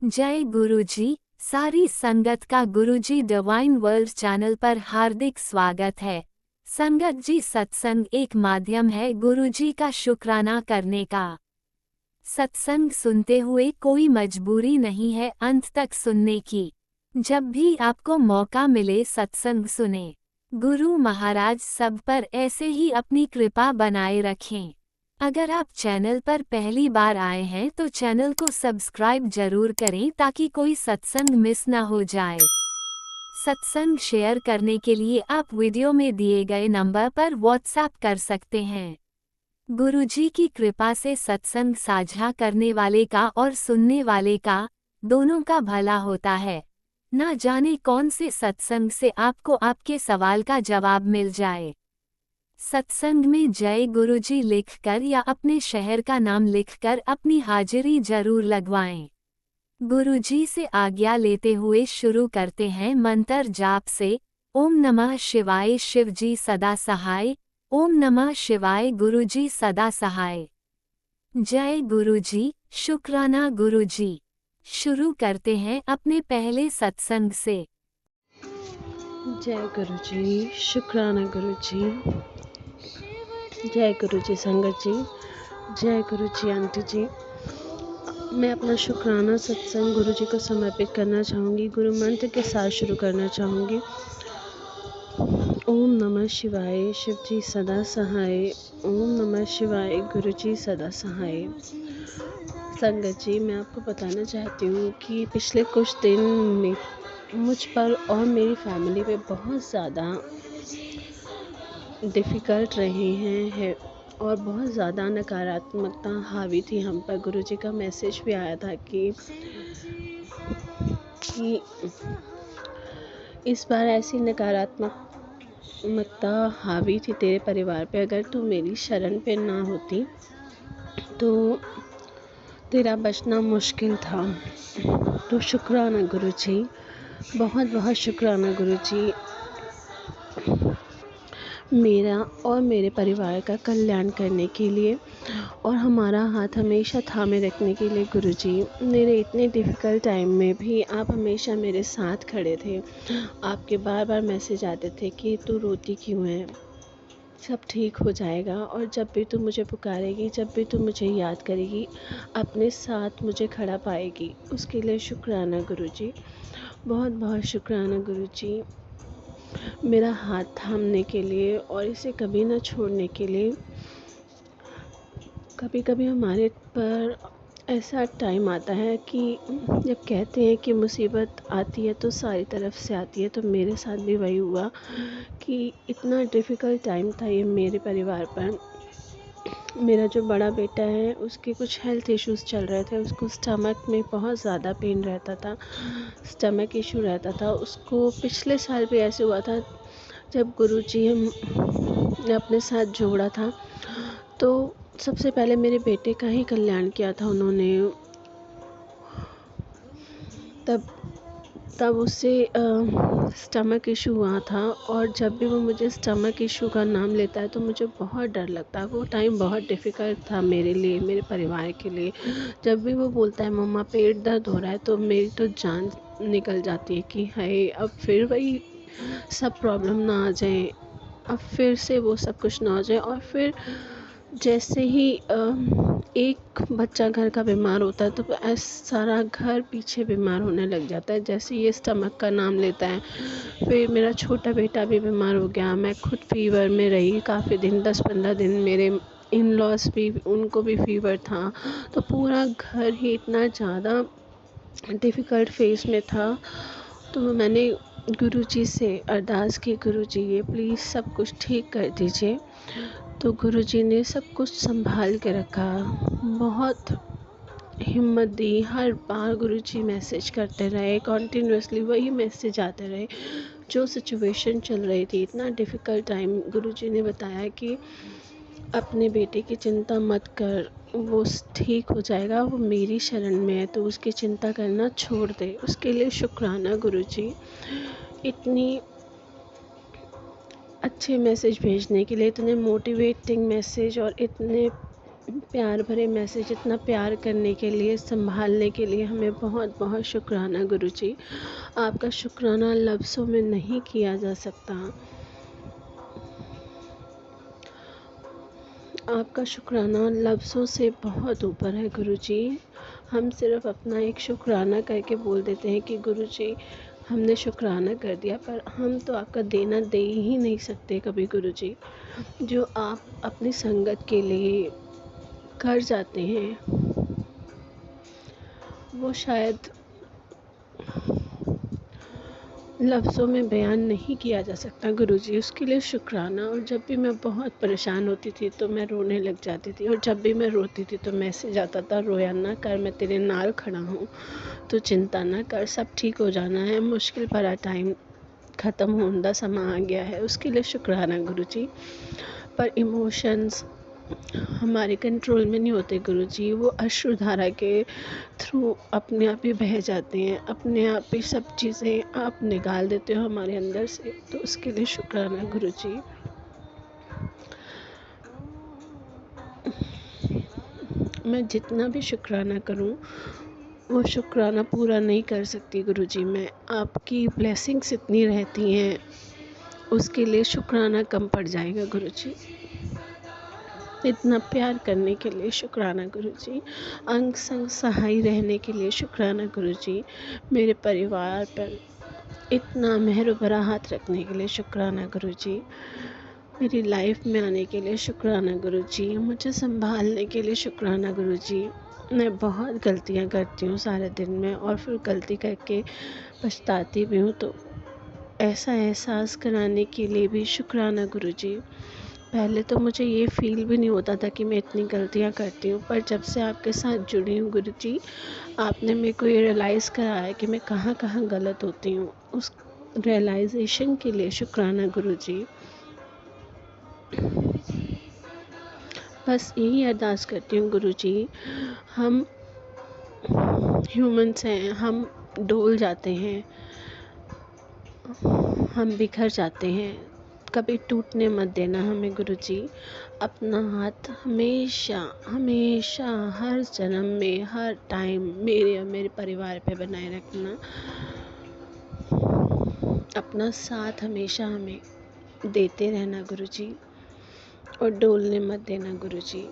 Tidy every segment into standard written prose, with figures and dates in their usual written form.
जय गुरुजी। सारी संगत का गुरुजी डिवाइन वर्ल्ड चैनल पर हार्दिक स्वागत है। संगत जी, सत्संग एक माध्यम है गुरुजी का शुक्राना करने का। सत्संग सुनते हुए कोई मजबूरी नहीं है अंत तक सुनने की। जब भी आपको मौका मिले सत्संग सुने। गुरु महाराज सब पर ऐसे ही अपनी कृपा बनाए रखें। अगर आप चैनल पर पहली बार आए हैं तो चैनल को सब्सक्राइब जरूर करें ताकि कोई सत्संग मिस ना हो जाए। सत्संग शेयर करने के लिए आप वीडियो में दिए गए नंबर पर व्हाट्सएप कर सकते हैं। गुरुजी की कृपा से सत्संग साझा करने वाले का और सुनने वाले का दोनों का भला होता है। ना जाने कौन से सत्संग से आपको आपके सवाल का जवाब मिल जाए। सत्संग में जय गुरुजी लिखकर या अपने शहर का नाम लिखकर अपनी हाजिरी जरूर लगवाएं। गुरुजी से आज्ञा लेते हुए शुरू करते हैं मंत्र जाप से। ओम नमः शिवाय शिवजी सदा सहाय। ओम नमः शिवाय गुरुजी सदा सहाय। जय गुरुजी, शुक्राना गुरुजी। शुरू करते हैं अपने पहले सत्संग से। जय गुरुजी, शुक्राना गुरुजी। जय गुरुजी संगत जी, जय गुरुजी आंटी जी। मैं अपना शुक्राना सत्संग गुरुजी को समर्पित करना चाहूँगी। गुरु मंत्र के साथ शुरू करना चाहूँगी। ओम नमः शिवाय शिवजी सदा सहाय। ओम नमः शिवाय गुरुजी सदा सहाय। संगत जी, मैं आपको बताना चाहती हूँ कि पिछले कुछ दिन में मुझ पर और मेरी फैमिली पे बहुत ज़्यादा डिफ़िकल्ट रहे हैं और बहुत ज़्यादा नकारात्मकता हावी थी हम पर। गुरुजी का मैसेज भी आया था कि इस बार ऐसी नकारात्मकता हावी थी तेरे परिवार पे, अगर तू मेरी शरण पे ना होती तो तेरा बचना मुश्किल था। तो शुक्राना गुरुजी, बहुत बहुत शुक्राना गुरुजी, मेरा और मेरे परिवार का कल्याण करने के लिए और हमारा हाथ हमेशा थामे रखने के लिए। गुरुजी, मेरे इतने डिफ़िकल्ट टाइम में भी आप हमेशा मेरे साथ खड़े थे। आपके बार बार मैसेज आते थे कि तू रोती क्यों है, सब ठीक हो जाएगा। और जब भी तू मुझे पुकारेगी, जब भी तू मुझे याद करेगी, अपने साथ मुझे खड़ा पाएगी। उसके लिए शुक्राना गुरुजी, बहुत बहुत शुक्राना गुरुजी, मेरा हाथ थामने के लिए और इसे कभी ना छोड़ने के लिए। कभी कभी हमारे पर ऐसा टाइम आता है कि जब कहते हैं कि मुसीबत आती है तो सारी तरफ से आती है, तो मेरे साथ भी वही हुआ कि इतना डिफ़िकल्ट टाइम था ये मेरे परिवार पर। मेरा जो बड़ा बेटा है उसके कुछ हेल्थ इश्यूज़ चल रहे थे। उसको स्टमक में बहुत ज़्यादा पेन रहता था, स्टमक इशू रहता था उसको। पिछले साल भी ऐसे हुआ था जब गुरुजी ने अपने साथ जोड़ा था। तो सबसे पहले मेरे बेटे का ही कल्याण किया था उन्होंने। तब उससे स्टमक इशू हुआ था, और जब भी वो मुझे स्टमक इशू का नाम लेता है तो मुझे बहुत डर लगता है। वो टाइम बहुत डिफ़िकल्ट था मेरे लिए, मेरे परिवार के लिए। जब भी वो बोलता है मम्मा पेट दर्द हो रहा है, तो मेरी तो जान निकल जाती है कि हाय अब फिर वही सब प्रॉब्लम ना आ जाए, अब फिर से वो सब कुछ ना हो जाए। और फिर जैसे ही एक बच्चा घर का बीमार होता है तो सारा घर पीछे बीमार होने लग जाता है। जैसे ये स्टमक का नाम लेता है, फिर मेरा छोटा बेटा भी बीमार हो गया। मैं खुद फीवर में रही काफ़ी दिन, 10-15 दिन। मेरे इन लॉस भी, उनको भी फीवर था। तो पूरा घर ही इतना ज़्यादा डिफ़िकल्ट फेस में था। तो मैंने गुरुजी से अरदास की, गुरुजी ये प्लीज़ सब कुछ ठीक कर दीजिए। तो गुरुजी ने सब कुछ संभाल के रखा, बहुत हिम्मत दी। हर बार गुरुजी मैसेज करते रहे, कॉन्टीन्यूसली वही मैसेज आते रहे। जो सिचुएशन चल रही थी, इतना डिफ़िकल्ट टाइम, गुरुजी ने बताया कि अपने बेटे की चिंता मत कर, वो ठीक हो जाएगा, वो मेरी शरण में है, तो उसकी चिंता करना छोड़ दे। उसके लिए शुक्राना गुरुजी, इतनी अच्छे मैसेज भेजने के लिए, इतने मोटिवेटिंग मैसेज और इतने प्यार भरे मैसेज, इतना प्यार करने के लिए, संभालने के लिए हमें बहुत बहुत शुक्राना गुरुजी। आपका शुक्राना लफ्ज़ों में नहीं किया जा सकता। आपका शुक्राना लफ्ज़ों से बहुत ऊपर है गुरुजी। हम सिर्फ़ अपना एक शुक्राना करके बोल देते हैं कि गुरुजी हमने शुक्राना कर दिया, पर हम तो आपका देना दे ही नहीं सकते कभी गुरुजी। जो आप अपनी संगत के लिए कर जाते हैं वो शायद लफ्ज़ों में बयान नहीं किया जा सकता गुरुजी। उसके लिए शुक्राना। और जब भी मैं बहुत परेशान होती थी तो मैं रोने लग जाती थी, और जब भी मैं रोती थी तो मैसेज आता था, रोया ना कर, मैं तेरे नाल खड़ा हूँ, तो चिंता ना कर, सब ठीक हो जाना है, मुश्किल भरा टाइम ख़त्म होने का समा आ गया है। उसके लिए शुक्राना गुरुजी। पर इमोशंस हमारे कंट्रोल में नहीं होते गुरुजी। वो अश्रुधारा के थ्रू अपने आप ही बह जाते हैं, अपने आप ही सब चीज़ें आप निकाल देते हो हमारे अंदर से। तो उसके लिए शुक्राना गुरुजी। मैं जितना भी शुक्राना करूं वो शुक्राना पूरा नहीं कर सकती गुरुजी। मैं आपकी ब्लेसिंग्स इतनी रहती हैं, उसके लिए शुक्राना कम पड़ जाएगा गुरुजी। इतना प्यार करने के लिए शुक्राना गुरुजी। अंग संग सहाय रहने के लिए शुक्राना गुरुजी। मेरे परिवार पर इतना मेहर भरा हाथ रखने के लिए शुक्राना गुरुजी। मेरी लाइफ में आने के लिए शुक्राना गुरुजी। मुझे संभालने के लिए शुक्राना गुरुजी। मैं बहुत गलतियां करती हूँ सारे दिन में, और फिर गलती करके पछताती भी हूँ, तो ऐसा एहसास कराने के लिए भी शुक्राना गुरुजी। पहले तो मुझे ये फ़ील भी नहीं होता था कि मैं इतनी गलतियाँ करती हूँ, पर जब से आपके साथ जुड़ी हूँ गुरुजी, आपने मेरे को ये रियलाइज़ कराया कि मैं कहाँ कहाँ गलत होती हूँ। उस रियलाइजेशन के लिए शुक्राना गुरुजी। बस यही अरदास करती हूँ गुरुजी। हम ह्यूमंस हैं, हम डोल जाते हैं, हम बिखर जाते हैं, कभी टूटने मत देना हमें गुरुजी। अपना हाथ हमेशा हमेशा हर जन्म में, हर टाइम मेरे और मेरे परिवार पे बनाए रखना। अपना साथ हमेशा हमें देते रहना गुरुजी, और डोलने मत देना गुरुजी।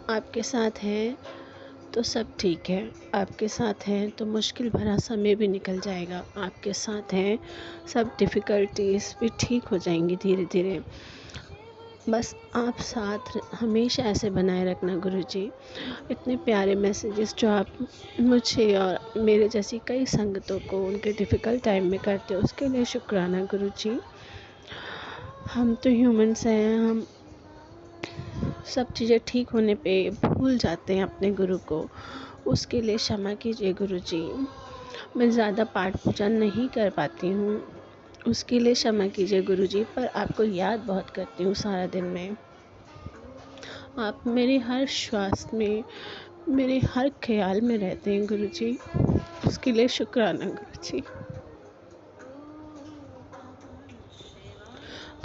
आपके साथ हैं तो सब ठीक है, आपके साथ हैं तो मुश्किल भरा समय भी निकल जाएगा, आपके साथ हैं सब डिफ़िकल्टीज़ भी ठीक हो जाएंगी धीरे धीरे। बस आप साथ हमेशा ऐसे बनाए रखना गुरुजी। इतने प्यारे मैसेजेस जो आप मुझे और मेरे जैसी कई संगतों को उनके डिफ़िकल्ट टाइम में करते हो, उसके लिए शुक्राना गुरुजी। हम तो ह्यूमंस हैं, हम सब चीज़ें ठीक होने पे भूल जाते हैं अपने गुरु को, उसके लिए क्षमा कीजिए गुरुजी। मैं ज़्यादा पाठ पूजा नहीं कर पाती हूँ, उसके लिए क्षमा कीजिए गुरुजी। पर आपको याद बहुत करती हूँ सारा दिन में। आप मेरे हर श्वास में, मेरे हर ख्याल में रहते हैं गुरुजी, उसके लिए शुक्राना गुरुजी।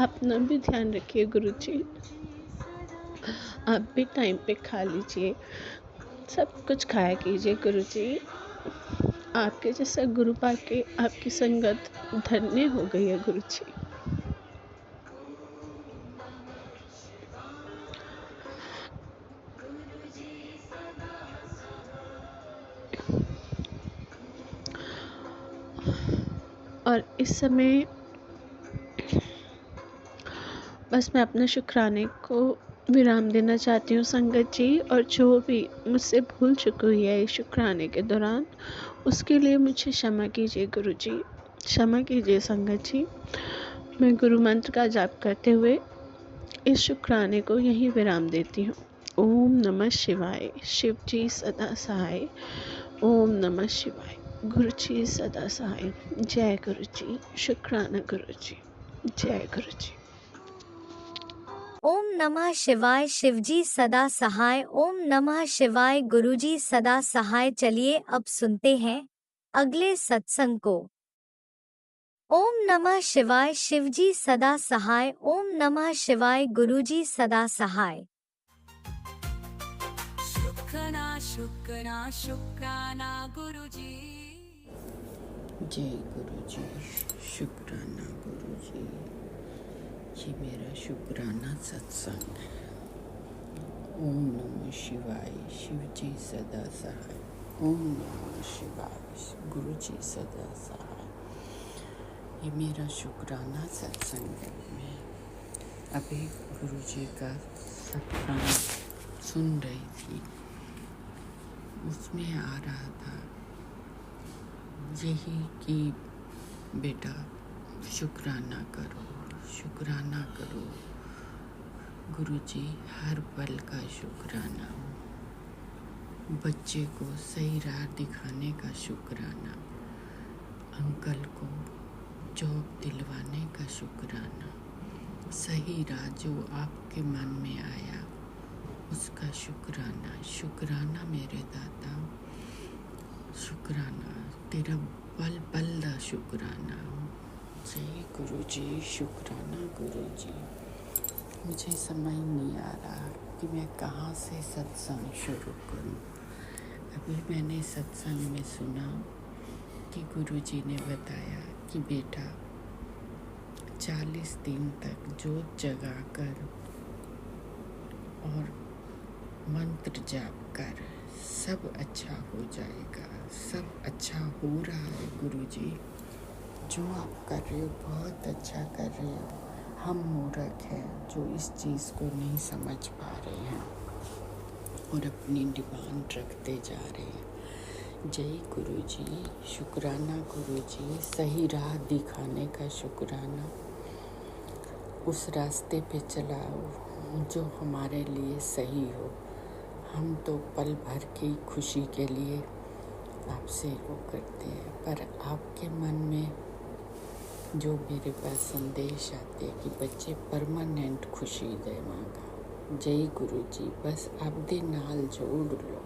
अपना भी ध्यान रखिए गुरुजी। आप भी टाइम पे खा लीजिए, सब कुछ खाया कीजिए गुरुजी। आपके जैसा गुरु पाके आपकी संगत धन्य हो गई है गुरुजी। और इस समय बस मैं अपने शुक्राने को विराम देना चाहती हूँ संगत जी। और जो भी मुझसे भूल चुकी हुई है इस शुक्राने के दौरान, उसके लिए मुझे क्षमा कीजिए गुरुजी, क्षमा कीजिए संगत जी। मैं गुरु मंत्र का जाप करते हुए इस शुक्राने को यहीं विराम देती हूँ। ओम नमः शिवाय। शिव जी सदा सहाय। ओम नमः शिवाय। गुरु जी सदा सहाय। जय गुरु जी। शुक्राना गुरु जी। जय गुरु जी। ओम नमः शिवाय। शिवजी सदा सहाय। ओम नमः शिवाय। गुरुजी सदा सहाय। चलिए अब सुनते हैं अगले सत्संग को। ओम नमः शिवाय। शिवजी सदा सहाय। ओम नमः शिवाय। गुरुजी सदा सहाय। शुक्राना गुरुजी। जय गुरुजी, शुक्राना गुरुजी। ये मेरा शुक्राना सत्संग है। ओम नमः शिवाय, शिव जी सदा सहाय। ओम नमः शिवाय, गुरुजी सदा सहाय। ये मेरा शुक्राना सत्संग है। मैं अभी गुरुजी का सत्संग सुन रही थी, उसमें आ रहा था यही कि बेटा शुक्राना करो, शुक्राना करो। गुरुजी हर पल का शुक्राना, बच्चे को सही राह दिखाने का शुक्राना, अंकल को जॉब दिलवाने का शुक्राना, सही राह जो आपके मन में आया उसका शुक्राना। शुक्राना मेरे दाता, शुक्राना तेरा पल पल दा शुक्राना। जय गुरुजी, शुक्राना गुरुजी। मुझे समझ नहीं आ रहा कि मैं कहाँ से सत्संग शुरू करूँ। अभी मैंने सत्संग में सुना कि गुरुजी ने बताया कि बेटा 40 दिन तक जोत जगा कर और मंत्र जाप कर, सब अच्छा हो जाएगा, सब अच्छा हो रहा है गुरुजी। जो आप कर रहे हो बहुत अच्छा कर रहे हो। हम मूर्ख हैं जो इस चीज़ को नहीं समझ पा रहे हैं और अपनी डिमांड रखते जा रहे हैं। जय गुरुजी, शुक्राना गुरुजी। सही राह दिखाने का शुक्राना। उस रास्ते पे चलाओ जो हमारे लिए सही हो। हम तो पल भर की खुशी के लिए आपसे वो करते हैं, पर आपके मन में जो मेरे पास संदेश आते कि बच्चे परमानेंट खुशी देवांगा। जय गुरुजी, बस आप दे नाल जोड़ लो।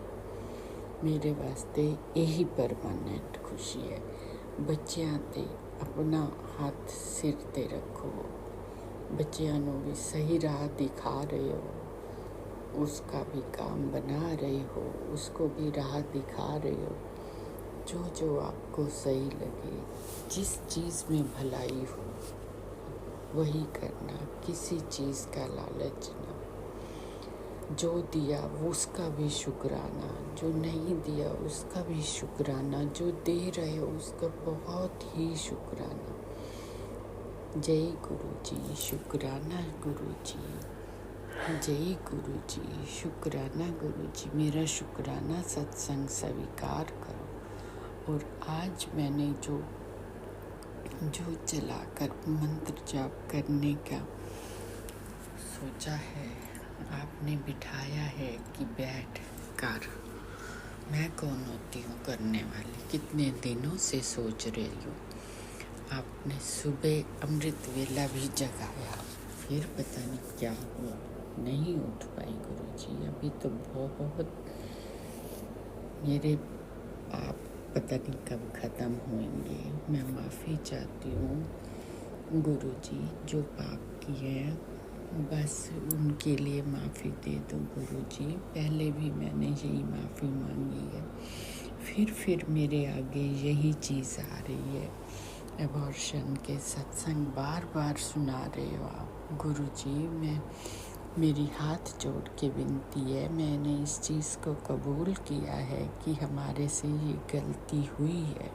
मेरे वास्ते यही परमानेंट खुशी है। बच्चियां ते अपना हाथ सिर ते रखो, बच्चियां नूं भी सही राह दिखा रहे हो, उसका भी काम बना रहे हो, उसको भी राह दिखा रहे हो। जो जो आपको सही लगे, जिस चीज़ में भलाई हो वही करना, किसी चीज़ का लालच ना। जो दिया वो उसका भी शुक्राना, जो नहीं दिया उसका भी शुक्राना, जो दे रहे हो उसका बहुत ही शुक्राना। जय गुरुजी, शुक्राना गुरुजी। जय गुरुजी, शुक्राना गुरुजी। मेरा शुक्राना सत्संग स्वीकार करो। और आज मैंने जो चलाकर मंत्र जाप करने का सोचा है, आपने बिठाया है कि बैठ कर। मैं कौन होती हूँ करने वाली? कितने दिनों से सोच रही हूँ। आपने सुबह अमृत वेला भी जगाया, फिर पता नहीं क्या हुआ, नहीं उठ पाई गुरुजी। अभी तो बहुत मेरे आप पता नहीं कब ख़त्म होंगे। मैं माफ़ी चाहती हूँ गुरुजी, जो पाप किए हैं बस उनके लिए माफ़ी दे दो गुरुजी। पहले भी मैंने यही माफ़ी मांगी है, फिर मेरे आगे यही चीज़ आ रही है। एबॉर्शन के सत्संग बार बार सुना रहे हो आप गुरुजी। मेरी हाथ जोड़ के विनती है, मैंने इस चीज़ को कबूल किया है कि हमारे से ये गलती हुई है,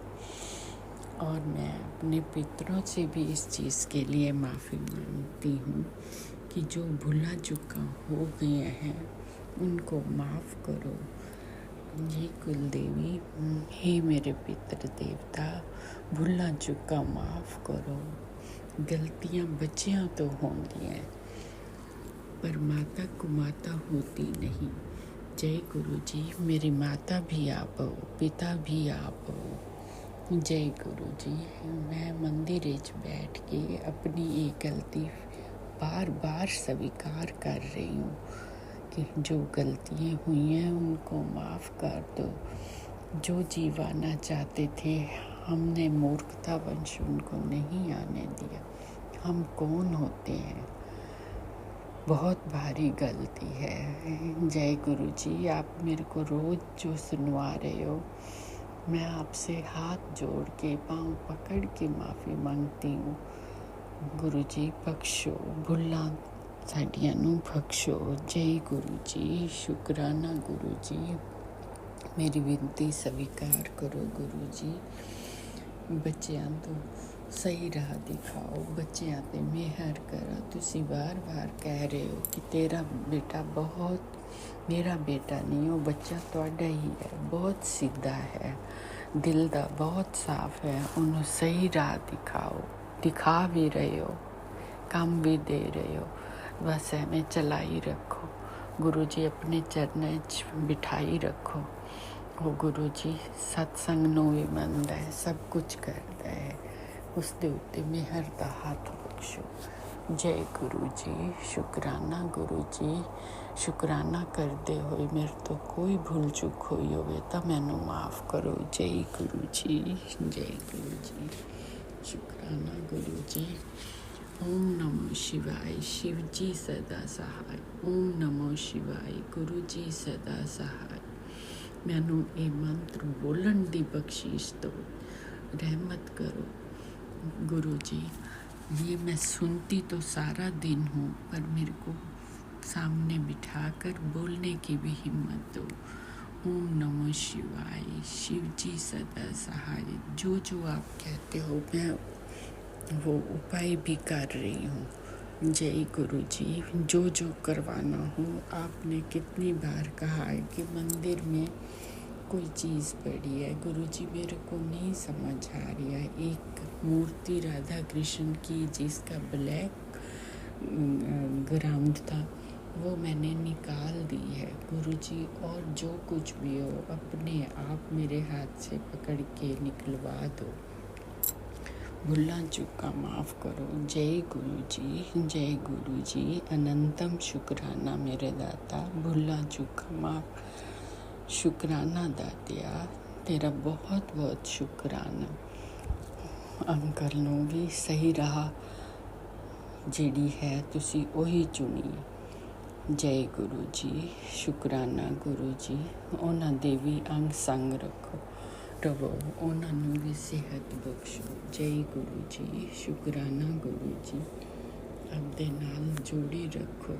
और मैं अपने पितरों से भी इस चीज़ के लिए माफ़ी मांगती हूँ कि जो भुला चुका हो गए हैं उनको माफ़ करो। ये कुलदेवी, हे मेरे पितर देवता, भुला चुका माफ़ करो। गलतियाँ बच्चियाँ तो होंगी हैं, पर माता को माता होती नहीं। जय गुरुजी, मेरी माता भी आप हो, पिता भी आप हो। जय गुरुजी। मैं मंदिर में बैठ के अपनी एक गलती बार बार स्वीकार कर रही हूँ कि जो गलतियाँ हुई हैं उनको माफ़ कर दो। जो जीवाना चाहते थे, हमने मूर्खतावश उनको नहीं आने दिया। हम कौन होते हैं? बहुत भारी गलती है। जय गुरु जी, आप मेरे को रोज़ जो सुनवा रहे हो, मैं आपसे हाथ जोड़ के पाँव पकड़ के माफ़ी मांगती हूँ। गुरु जी बख्शो, भुल्लां साडियां नूं बख्शो। जय गुरु जी, शुकराना गुरु जी, मेरी विनती स्वीकार करो गुरु जी। ਬੱਚਿਆਂ ਤੋਂ ਸਹੀ ਰਾਹ ਦਿਖਾਓ, ਬੱਚਿਆਂ ਤੇ ਮਿਹਰ ਕਰੋ। ਤੁਸੀਂ ਵਾਰ-ਵਾਰ ਕਹਿ ਰਹੇ ਹੋ ਕਿ ਤੇਰਾ ਬੇਟਾ ਬਹੁਤ, ਮੇਰਾ ਬੇਟਾ ਨਹੀਂ, ਉਹ ਬੱਚਾ ਤੁਹਾਡਾ ਹੀ ਹੈ, ਬਹੁਤ ਸਿੱਧਾ ਹੈ, ਦਿਲ ਦਾ ਬਹੁਤ ਸਾਫ਼ ਹੈ, ਉਹਨੂੰ ਸਹੀ ਰਾਹ ਦਿਖਾਓ। ਦਿਖਾ ਵੀ ਰਹੇ ਹੋ, ਕੰਮ ਵੀ ਦੇ ਰਹੇ ਹੋ, ਬਸ ਐਵੇਂ ਚਲਾਈ ਰੱਖੋ। ਗੁਰੂ ਜੀ ਆਪਣੇ ਚਰਨਾਂ 'ਚ ਬਿਠਾਈ ਰੱਖੋ। ਉਹ ਗੁਰੂ ਜੀ ਸਤਸੰਗ ਨੂੰ ਵੀ ਮੰਨਦਾ ਹੈ, ਸਭ ਕੁਝ ਕਰਦਾ ਹੈ, ਉਸ ਦੇ ਉੱਤੇ ਮਿਹਰ ਦਾ ਹੱਥ ਬਖਸ਼ੋ। ਜੈ ਗੁਰੂ ਜੀ, ਸ਼ੁਕਰਾਨਾ ਗੁਰੂ ਜੀ। ਸ਼ੁਕਰਾਨਾ ਕਰਦੇ ਹੋਏ ਮੇਰੇ ਤੋਂ ਕੋਈ ਭੁੱਲ ਚੁੱਕ ਹੋਈ ਹੋਵੇ ਤਾਂ ਮੈਨੂੰ ਮਾफ़ ਕਰੋ। ਜੈ ਗੁਰੂ ਜੀ, ਜੈ ਗੁਰੂ ਜੀ, ਸ਼ੁਕਰਾਨਾ ਗੁਰੂ ਜੀ। ओम नमो शिवाय, शिव जी सदा सहाय। ओम नमो शिवाय, गुरु जी सदा सहाय। मैनू ये मंत्र बोलन दी बख्शीश दो, रहमत करो गुरु जी। ये मैं सुनती तो सारा दिन हूँ, पर मेरे को सामने बिठाकर बोलने की भी हिम्मत दो। ओम नमो शिवाय, शिव जी सदा सहाय। जो जो आप कहते हो मैं वो उपाय भी कर रही हूँ। जय गुरु जी, जो जो करवाना हो। आपने कितनी बार कहा है कि मंदिर में कोई चीज़ पड़ी है, गुरु जी मेरे को नहीं समझ आ रही है। एक मूर्ति राधा कृष्ण की जिसका ब्लैक ग्राउंड था, वो मैंने निकाल दी है गुरु जी। और जो कुछ भी हो अपने आप मेरे हाथ से पकड़ के निकलवा दो। भुल्ला चुका माफ़ करो। जय गुरु जी, जय गुरु जी। अनंतम शुक्राना मेरे दाता, भुल्ला चुका माफ़। शुक्राना दातिया, तेरा बहुत बहुत शुक्राना। अंकल नूं भी सही राह ਜਿਹੜੀ ਹੈ ਤੁਸੀਂ ਉਹੀ ਚੁਣੀ। ਜੈ ਗੁਰੂ ਜੀ, ਸ਼ੁਕਰਾਨਾ ਗੁਰੂ ਜੀ। ਉਹਨਾਂ ਦੇ ਵੀ ਅੰਗ ਸੰਗ ਰੱਖੋ रवो, उन्होंने भी सेहत बख्शो। जय गुरु जी, शुकराना गुरु जी। अपने नाल जोड़ी रखो,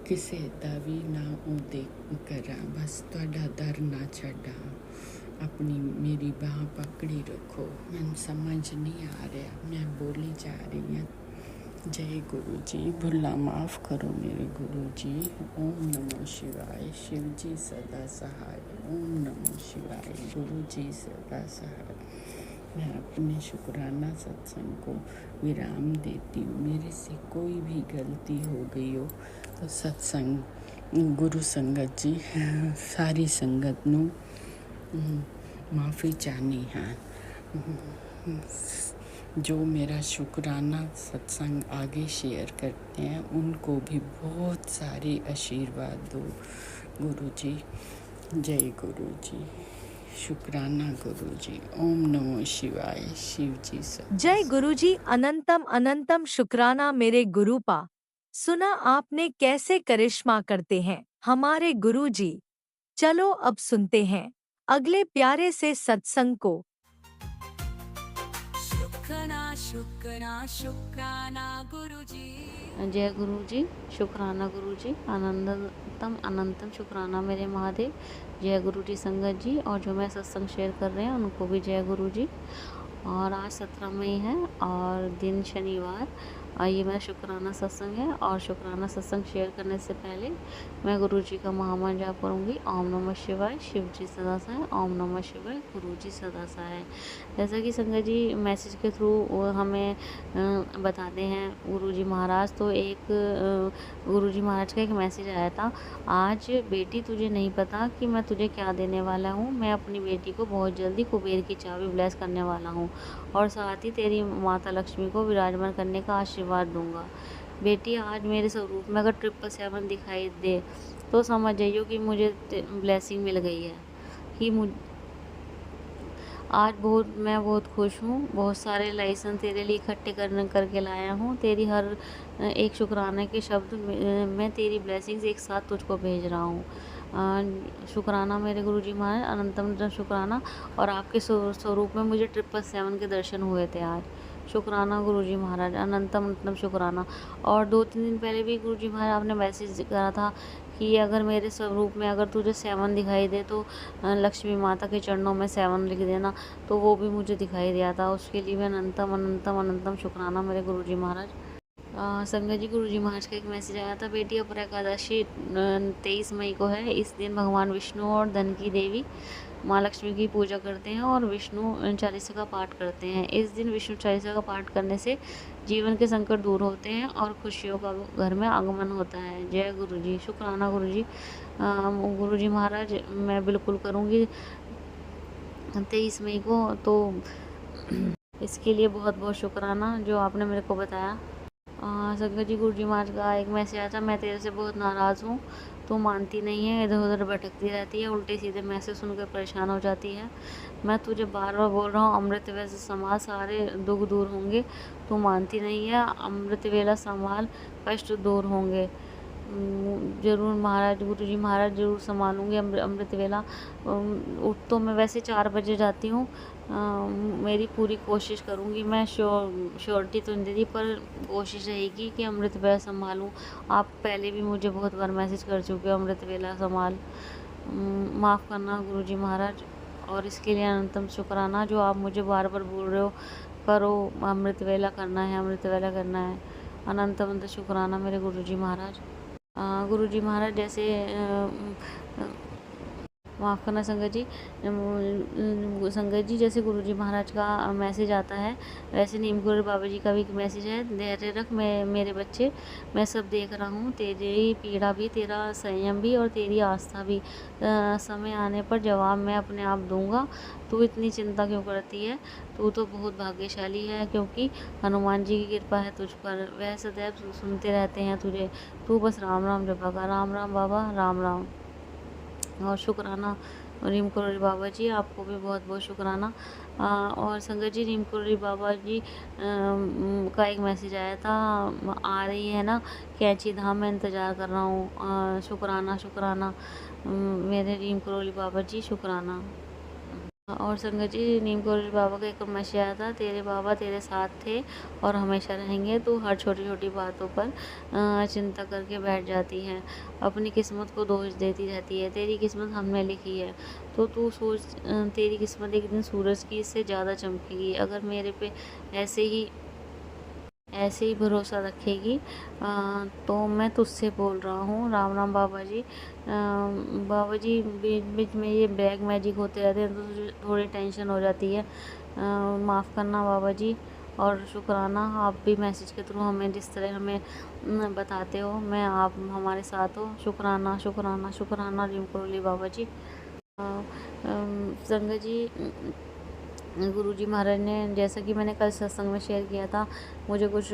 किसे दा भी ना उदे करा, बस तुहाडा दर ना छड्डा। अपनी मेरी बाह पकड़ी रखो। मैं समझ नहीं आ रहा, मैं बोली जा रही हूँ। जय गुरु जी, भुल्ला माफ़ करो मेरे गुरु जी। ओम नमो शिवाय, शिव जी सदा सहाय। ओम नमो शिवाय, गुरु जी सदा सहाय। मैं अपने शुक्राना सत्संग को विराम देती हूँ। मेरे से कोई भी गलती हो गई हो तो सत्संग गुरु संगत जी सारी संगत नू माफ़ी चाहनी है। जो मेरा शुक्राना सत्संग आगे शेयर करते हैं उनको भी बहुत सारे आशीर्वाद दो गुरु जी। जय गुरु जी, शुक्राना गुरु जी। ओम नमो शिवाय, शिव जी सदा। जय गुरु जी, अनंतम अनंतम शुक्राना मेरे गुरुपा। सुना आपने कैसे करिश्मा करते हैं हमारे गुरु जी। चलो अब सुनते हैं अगले प्यारे से सत्संग को। शुक्राना शुक्राना शुक्राना गुरुजी। जय गुरु जी, शुक्राना गुरु जी। अनंतम अनंतम शुक्राना मेरे महादेव। जय गुरु जी संगत जी, और जो मैं सत्संग शेयर कर रहे हैं उनको भी जय गुरु जी। और आज 17 मई है और दिन शनिवार। ये मेरा शुक्राना सत्संग है, और शुक्राना सत्संग शेयर करने से पहले मैं गुरु जी का महामंत्र जाप करूँगी। ओम नमः शिवाय, शिव जी सदा सहाय। ओम नमः शिवाय, गुरु जी सदा सहाय। जैसा कि संगत जी मैसेज के थ्रू हमें बताते हैं गुरु जी महाराज, तो एक गुरु जी महाराज का एक मैसेज आया था। आज बेटी तुझे नहीं पता कि मैं तुझे क्या देने वाला हूँ। मैं अपनी बेटी को बहुत जल्दी कुबेर की चाबी ब्लेस करने वाला हूँ, और साथ ही तेरी माता लक्ष्मी को विराजमान करने का आशीर्वाद दूंगा। बेटी आज मेरे स्वरूप में अगर 777 दिखाई दे तो समझ जाइयो कि मुझे ब्लेसिंग मिल गई है। मैं बहुत खुश हूँ। बहुत सारे लाइसेंस तेरे लिए इकट्ठे करके लाया हूँ। तेरी हर एक शुक्राने के शब्द मैं तेरी ब्लेसिंग्स एक साथ तुझको भेज रहा हूँ। शुक्राना मेरे गुरुजी महाराज, अनंतम शुक्राना। और आपके स्वरूप में मुझे 777 के दर्शन हुए थे आज। शुक्राना गुरुजी महाराज, अनंतम शुक्राना। और 2-3 दिन पहले भी गुरुजी महाराज आपने मैसेज करा था कि अगर मेरे स्वरूप में अगर तुझे 7 दिखाई दे तो लक्ष्मी माता के चरणों में 7 लिख देना। तो वो भी मुझे दिखाई दिया था, उसके लिए भी अनंतम शुक्राना मेरे गुरुजी महाराज। संगत जी, गुरुजी महाराज का एक मैसेज आया था, बेटी अपर एकादशी 23 मई को है। इस दिन भगवान विष्णु और धन की देवी माँ लक्ष्मी की पूजा करते हैं और विष्णु चालीसा का पाठ करते हैं। इस दिन विष्णु चालीसा का पाठ करने से जीवन के संकट दूर होते हैं और खुशियों का घर में आगमन होता है। जय गुरुजी। शुक्राना गुरुजी। गुरुजी महाराज, मैं बिल्कुल करूँगी 23 मई को। तो इसके लिए बहुत बहुत शुक्राना जो आपने मेरे को बताया। संगत जी, गुरुजी महाराज का एक मैसेज आया था, मैं तेरे से बहुत नाराज़ हूँ, तू मानती नहीं है, इधर उधर भटकती रहती है, उल्टे सीधे मैसेज सुनकर परेशान हो जाती है। मैं तुझे बार बार बोल रहा हूँ, अमृत वैसे संभाल, सारे दुख दूर होंगे। तू मानती नहीं है, अमृत वेला संभाल, कष्ट दूर होंगे। ज़रूर महाराज, गुरुजी महाराज, ज़रूर संभालूंगी अमृत वेला। उठ तो मैं वैसे 4 बजे जाती हूँ। मेरी पूरी कोशिश करूँगी, मैं श्योरिटी तो नहीं देती, पर कोशिश रहेगी कि अमृत वेला संभालूँ। आप पहले भी मुझे बहुत बार मैसेज कर चुके हो, अमृत वेला संभाल। माफ़ करना गुरुजी महाराज, और इसके लिए अनंतम शुक्राना जो आप मुझे बार बार बोल रहे हो, करो, अमृत वेला करना है, अमृत वेला करना है। अनंत शुक्राना मेरे गुरुजी महाराज। गुरुजी महाराज, जैसे माफ़ करना संगत जी, जैसे गुरुजी महाराज का मैसेज आता है, वैसे नीम गुरु बाबा जी का भी मैसेज है, धैर्य रख मेरे बच्चे, मैं सब देख रहा हूँ, तेरी पीड़ा भी, तेरा संयम भी और तेरी आस्था भी, समय आने पर जवाब मैं अपने आप दूंगा। तू इतनी चिंता क्यों करती है? तू तो बहुत भाग्यशाली है, क्योंकि हनुमान जी की कृपा है तुझ पर, वह सदैव सुनते रहते हैं तुझे। तू बस राम राम जपा कर। राम राम बाबा, राम राम। और शुक्राना रीम करोड़ी बाबा जी, आपको भी बहुत बहुत शुक्राना। और संगत जी, रीम करोड़ी बाबा जी का एक मैसेज आया था, आ रही है ना कैंची धाम, मैं इंतज़ार कर रहा हूँ। शुक्राना शुक्राना मेरे रीम करोड़ी बाबा जी, शुक्राना। और संगत जी, नीम करोड़ी बाबा का एक मैसेज आया था, तेरे बाबा तेरे साथ थे और हमेशा रहेंगे। तो हर छोटी छोटी बातों पर चिंता करके बैठ जाती है, अपनी किस्मत को दोष देती रहती है। तेरी किस्मत हमने लिखी है, तो तू सोच, तेरी किस्मत एक दिन सूरज की इससे ज़्यादा चमकेगी। अगर मेरे पे ऐसे ही भरोसा रखेगी तो मैं तुझसे बोल रहा हूँ। राम राम बाबा जी। बाबा जी, बीच बीच में ये ब्लैक मैजिक होते रहते हैं तो थोड़ी टेंशन हो जाती है, माफ़ करना बाबा जी। और शुक्राना, आप भी मैसेज के थ्रू हमें जिस तरह हमें बताते हो, मैं आप हमारे साथ हो। शुक्राना शुक्राना शुक्राना रीम करोली बाबा जी। संगत जी, गुरुजी महाराज ने, जैसा कि मैंने कल सत्संग में शेयर किया था, मुझे कुछ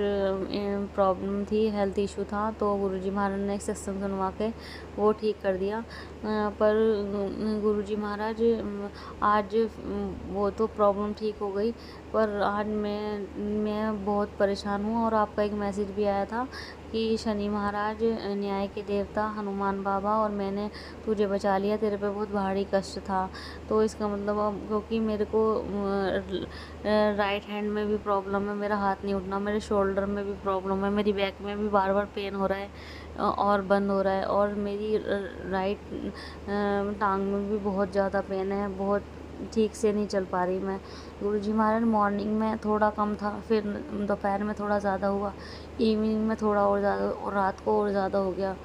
प्रॉब्लम थी, हेल्थ इशू था, तो गुरुजी महाराज ने एक सत्संग सुनवा के वो ठीक कर दिया। पर गुरुजी महाराज, आज वो तो प्रॉब्लम ठीक हो गई, पर आज मैं बहुत परेशान हूँ। और आपका एक मैसेज भी आया था कि शनि महाराज, न्याय के देवता, हनुमान बाबा और मैंने तुझे बचा लिया, तेरे पे बहुत भारी कष्ट था। तो इसका मतलब, अब क्योंकि मेरे को राइट हैंड में भी प्रॉब्लम है, मेरा हाथ नहीं उठना, मेरे शोल्डर में भी प्रॉब्लम है, मेरी बैक में भी बार बार पेन हो रहा है और बंद हो रहा है, और मेरी राइट टांग में भी बहुत ज़्यादा पेन है, बहुत ठीक से नहीं चल पा रही मैं। गुरुजी महाराज, मॉर्निंग में थोड़ा कम था, फिर दोपहर में थोड़ा ज़्यादा हुआ, इवनिंग में थोड़ा और ज़्यादा, और रात को और ज़्यादा हो गया।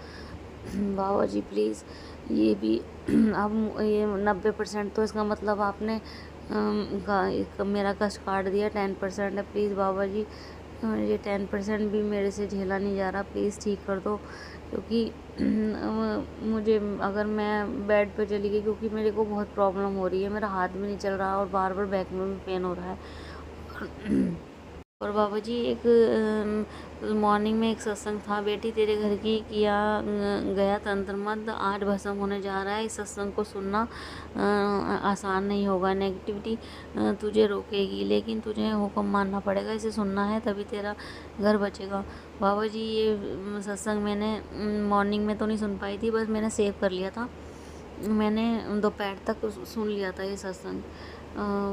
बाबा जी प्लीज़, ये भी अब ये 90% तो इसका मतलब आपने मेरा कष्ट काट दिया, 10% है। प्लीज़ बाबा जी, ये 10% भी मेरे से झेला नहीं जा रहा, प्लीज़ ठीक कर दो। क्योंकि मुझे, अगर मैं बेड पे चली गई, क्योंकि मेरे को बहुत प्रॉब्लम हो रही है, मेरा हाथ भी नहीं चल रहा और बार बार बैक में भी पेन हो रहा है। और बाबा जी एक मॉर्निंग में एक सत्संग था, बेटी तेरे घर की किया गया तंत्र मंत्र आज भस्म होने जा रहा है। इस सत्संग को सुनना आसान नहीं होगा। नेगेटिविटी तुझे रोकेगी, लेकिन तुझे हुक्म मानना पड़ेगा। इसे सुनना है तभी तेरा घर बचेगा। बाबा जी ये सत्संग मैंने मॉर्निंग में तो नहीं सुन पाई थी, बस मैंने सेव कर लिया था। मैंने दोपहर तक सुन लिया था ये सत्संग।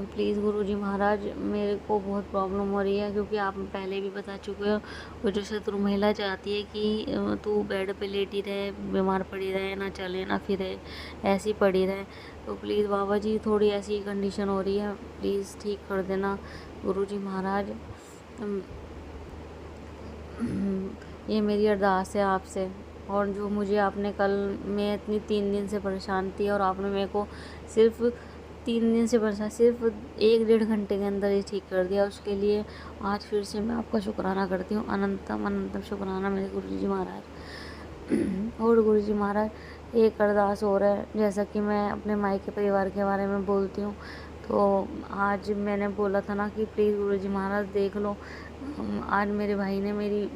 प्लीज़ गुरुजी महाराज, मेरे को बहुत प्रॉब्लम हो रही है, क्योंकि आप पहले भी बता चुके हो। वो जो शत्रु महिला चाहती है कि तू बेड पे लेटी रहे, बीमार पड़ी रहे, ना चले ना फिरे, ऐसी पड़ी रहे। तो प्लीज़ बाबा जी, थोड़ी ऐसी कंडीशन हो रही है, प्लीज़ ठीक कर देना गुरुजी महाराज। ये मेरी अरदास है आपसे। और जो मुझे आपने कल, मैं इतनी 3 दिन से परेशान थी और आपने मेरे को सिर्फ 3 दिन से परेशान, सिर्फ 1-1.5 घंटे के अंदर ही ठीक कर दिया। उसके लिए आज फिर से मैं आपका शुक्राना करती हूँ। अनंतम अनंतम शुक्राना मेरे गुरुजी महाराज। और गुरुजी महाराज एक अरदास हो रहा है, जैसा कि मैं अपने मायके परिवार के बारे में बोलती हूँ, तो आज मैंने बोला था ना कि प्लीज़ गुरुजी महाराज देख लो। आज मेरे भाई ने मेरी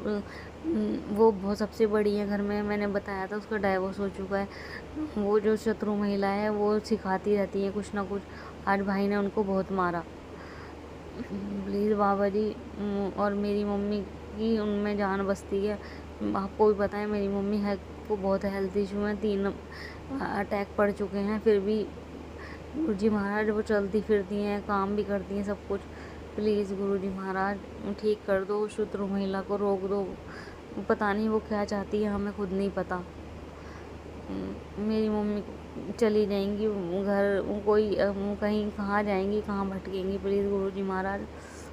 वो बहुत सबसे बड़ी है घर में, मैंने बताया था, उसका डाइवोर्स हो चुका है। वो जो शत्रु महिला है वो सिखाती रहती है कुछ ना कुछ। आज भाई ने उनको बहुत मारा। प्लीज़ बाबा जी, और मेरी मम्मी की उनमें जान बसती है। आपको भी पता है मेरी मम्मी है को बहुत हेल्थ इशू है, 3 अटैक पड़ चुके हैं, फिर भी गुरुजी महाराज वो चलती फिरती हैं, काम भी करती हैं, सब कुछ। प्लीज़ गुरुजी महाराज ठीक कर दो, शत्रु महिला को रोक दो। पता नहीं वो क्या चाहती है, हमें खुद नहीं पता। मेरी मम्मी चली जाएंगी घर, कोई कहीं कहाँ जाएंगी, कहाँ भटकेंगी। प्लीज़ गुरुजी महाराज।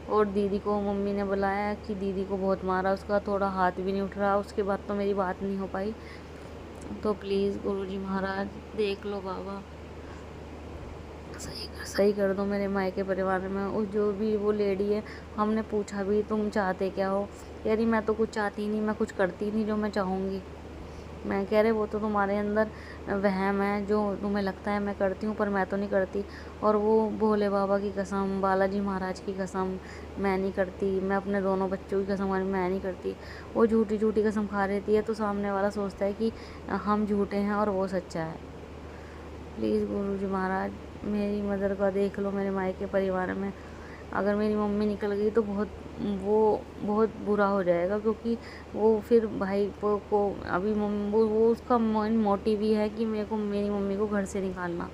और दीदी को मम्मी ने बुलाया कि दीदी को बहुत मारा, उसका थोड़ा हाथ भी नहीं उठ रहा। उसके बाद तो मेरी बात नहीं हो पाई। तो प्लीज़ गुरुजी महाराज देख लो बाबा, सही कर दो मेरे मायके परिवार में। उस जो भी वो लेडी है, हमने पूछा भी तुम चाहते क्या हो, कह रही मैं तो कुछ चाहती नहीं, मैं कुछ करती नहीं जो मैं चाहूँगी। मैं कह रहे वो तो तुम्हारे अंदर वहम है, जो तुम्हें लगता है मैं करती हूँ, पर मैं तो नहीं करती। और वो भोले बाबा की कसम, बालाजी महाराज की कसम, मैं नहीं करती। मैं अपने दोनों बच्चों की कसम, मैं नहीं करती। वो झूठी झूठी कसम खा रहती है, तो सामने वाला सोचता है कि हम झूठे हैं और वो सच्चा है। प्लीज़ गुरुजी महाराज मेरी मदर का देख लो मेरे मायके परिवार में। अगर मेरी मम्मी निकल गई तो बहुत बुरा हो जाएगा, क्योंकि वो फिर भाई को अभी वो उसका मेन मोटिव ही है कि मेरी मम्मी को घर से निकालना,